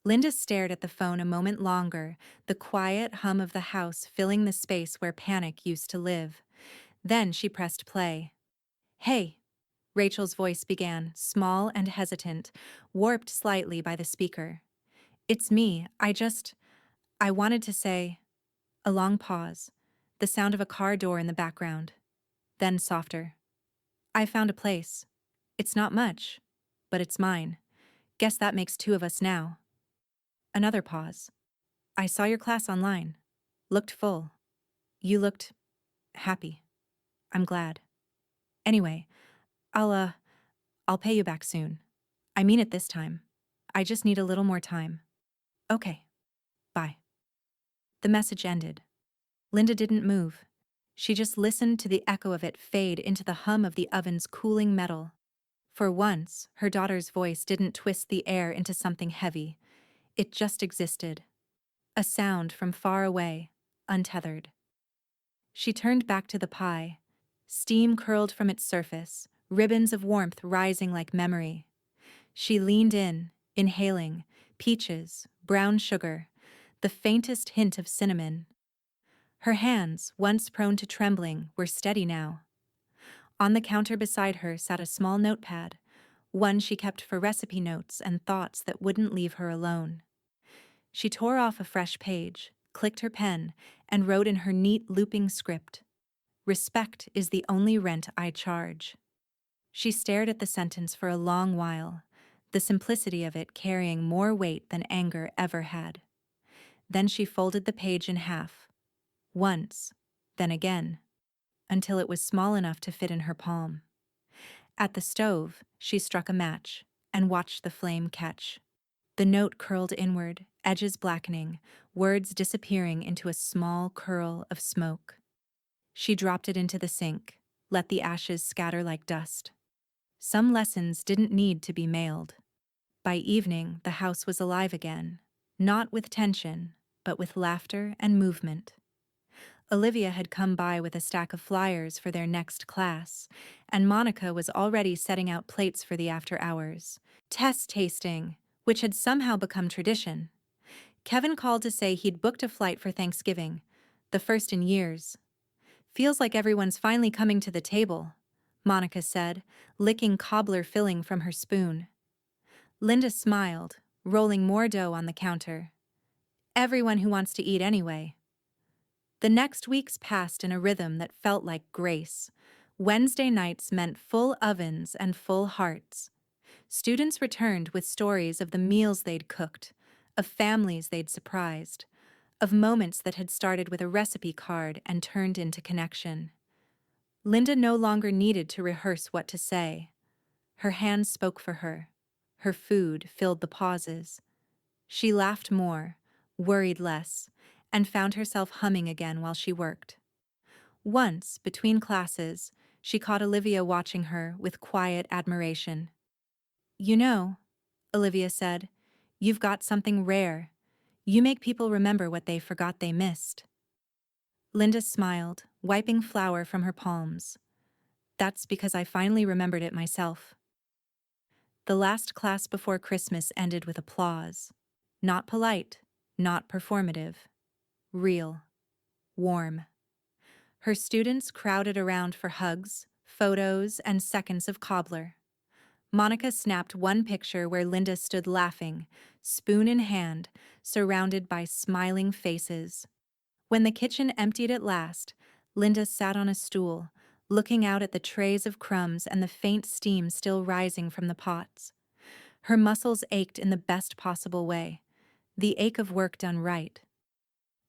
Linda stared at the phone a moment longer, the quiet hum of the house filling the space where panic used to live. Then she pressed play. "Hey," Rachel's voice began, small and hesitant, warped slightly by the speaker. "It's me, I wanted to say—" A long pause, the sound of a car door in the background. Then softer. "I found a place. It's not much, but it's mine. Guess that makes two of us now." Another pause. "I saw your class online. Looked full. You looked happy. I'm glad. Anyway, I'll pay you back soon. I mean it this time. I just need a little more time." "Okay. Bye." The message ended. Linda didn't move. She just listened to the echo of it fade into the hum of the oven's cooling metal. For once, her daughter's voice didn't twist the air into something heavy. It just existed. A sound from far away, untethered. She turned back to the pie. Steam curled from its surface, ribbons of warmth rising like memory. She leaned in, inhaling, peaches, brown sugar, the faintest hint of cinnamon. Her hands, once prone to trembling, were steady now. On the counter beside her sat a small notepad, one she kept for recipe notes and thoughts that wouldn't leave her alone. She tore off a fresh page, clicked her pen, and wrote in her neat looping script, "Respect is the only rent I charge." She stared at the sentence for a long while, the simplicity of it carrying more weight than anger ever had. Then she folded the page in half, once, then again, until it was small enough to fit in her palm. At the stove, she struck a match and watched the flame catch. The note curled inward, edges blackening, words disappearing into a small curl of smoke. She dropped it into the sink, let the ashes scatter like dust. Some lessons didn't need to be mailed. By evening, the house was alive again, not with tension, but with laughter and movement. Olivia had come by with a stack of flyers for their next class, and Monica was already setting out plates for the after hours. "Test tasting," which had somehow become tradition. Kevin called to say he'd booked a flight for Thanksgiving, the first in years. Feels like everyone's finally coming to the table, Monica said, licking cobbler filling from her spoon. Linda smiled, rolling more dough on the counter. Everyone who wants to eat anyway. The next weeks passed in a rhythm that felt like grace. Wednesday nights meant full ovens and full hearts. Students returned with stories of the meals they'd cooked, of families they'd surprised, of moments that had started with a recipe card and turned into connection. Linda no longer needed to rehearse what to say. Her hands spoke for her. Her food filled the pauses. She laughed more, worried less, and found herself humming again while she worked. Once, between classes, she caught Olivia watching her with quiet admiration. "You know," Olivia said, "you've got something rare. You make people remember what they forgot they missed." Linda smiled, wiping flour from her palms. "That's because I finally remembered it myself." The last class before Christmas ended with applause. Not polite, not performative. Real. Warm. Her students crowded around for hugs, photos, and seconds of cobbler. Monica snapped one picture where Linda stood laughing, spoon in hand, surrounded by smiling faces. When the kitchen emptied at last, Linda sat on a stool, looking out at the trays of crumbs and the faint steam still rising from the pots. Her muscles ached in the best possible way, the ache of work done right.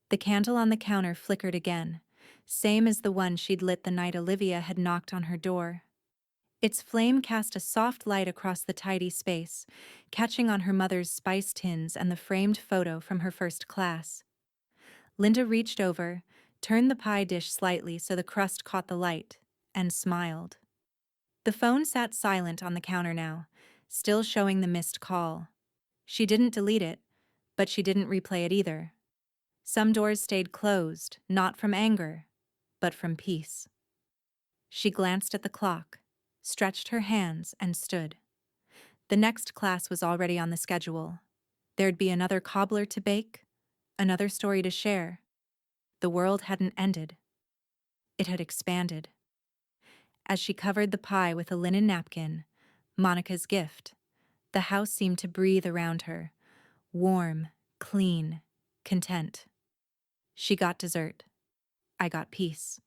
The candle on the counter flickered again, same as the one she'd lit the night Olivia had knocked on her door. Its flame cast a soft light across the tidy space, catching on her mother's spice tins and the framed photo from her first class. Linda reached over, turned the pie dish slightly so the crust caught the light, and smiled. The phone sat silent on the counter now, still showing the missed call. She didn't delete it, but she didn't replay it either. Some doors stayed closed, not from anger, but from peace. She glanced at the clock, stretched her hands, and stood. The next class was already on the schedule. There'd be another cobbler to bake, another story to share. The world hadn't ended. It had expanded. As she covered the pie with a linen napkin, Monica's gift, the house seemed to breathe around her, warm, clean, content. She got dessert. I got peace.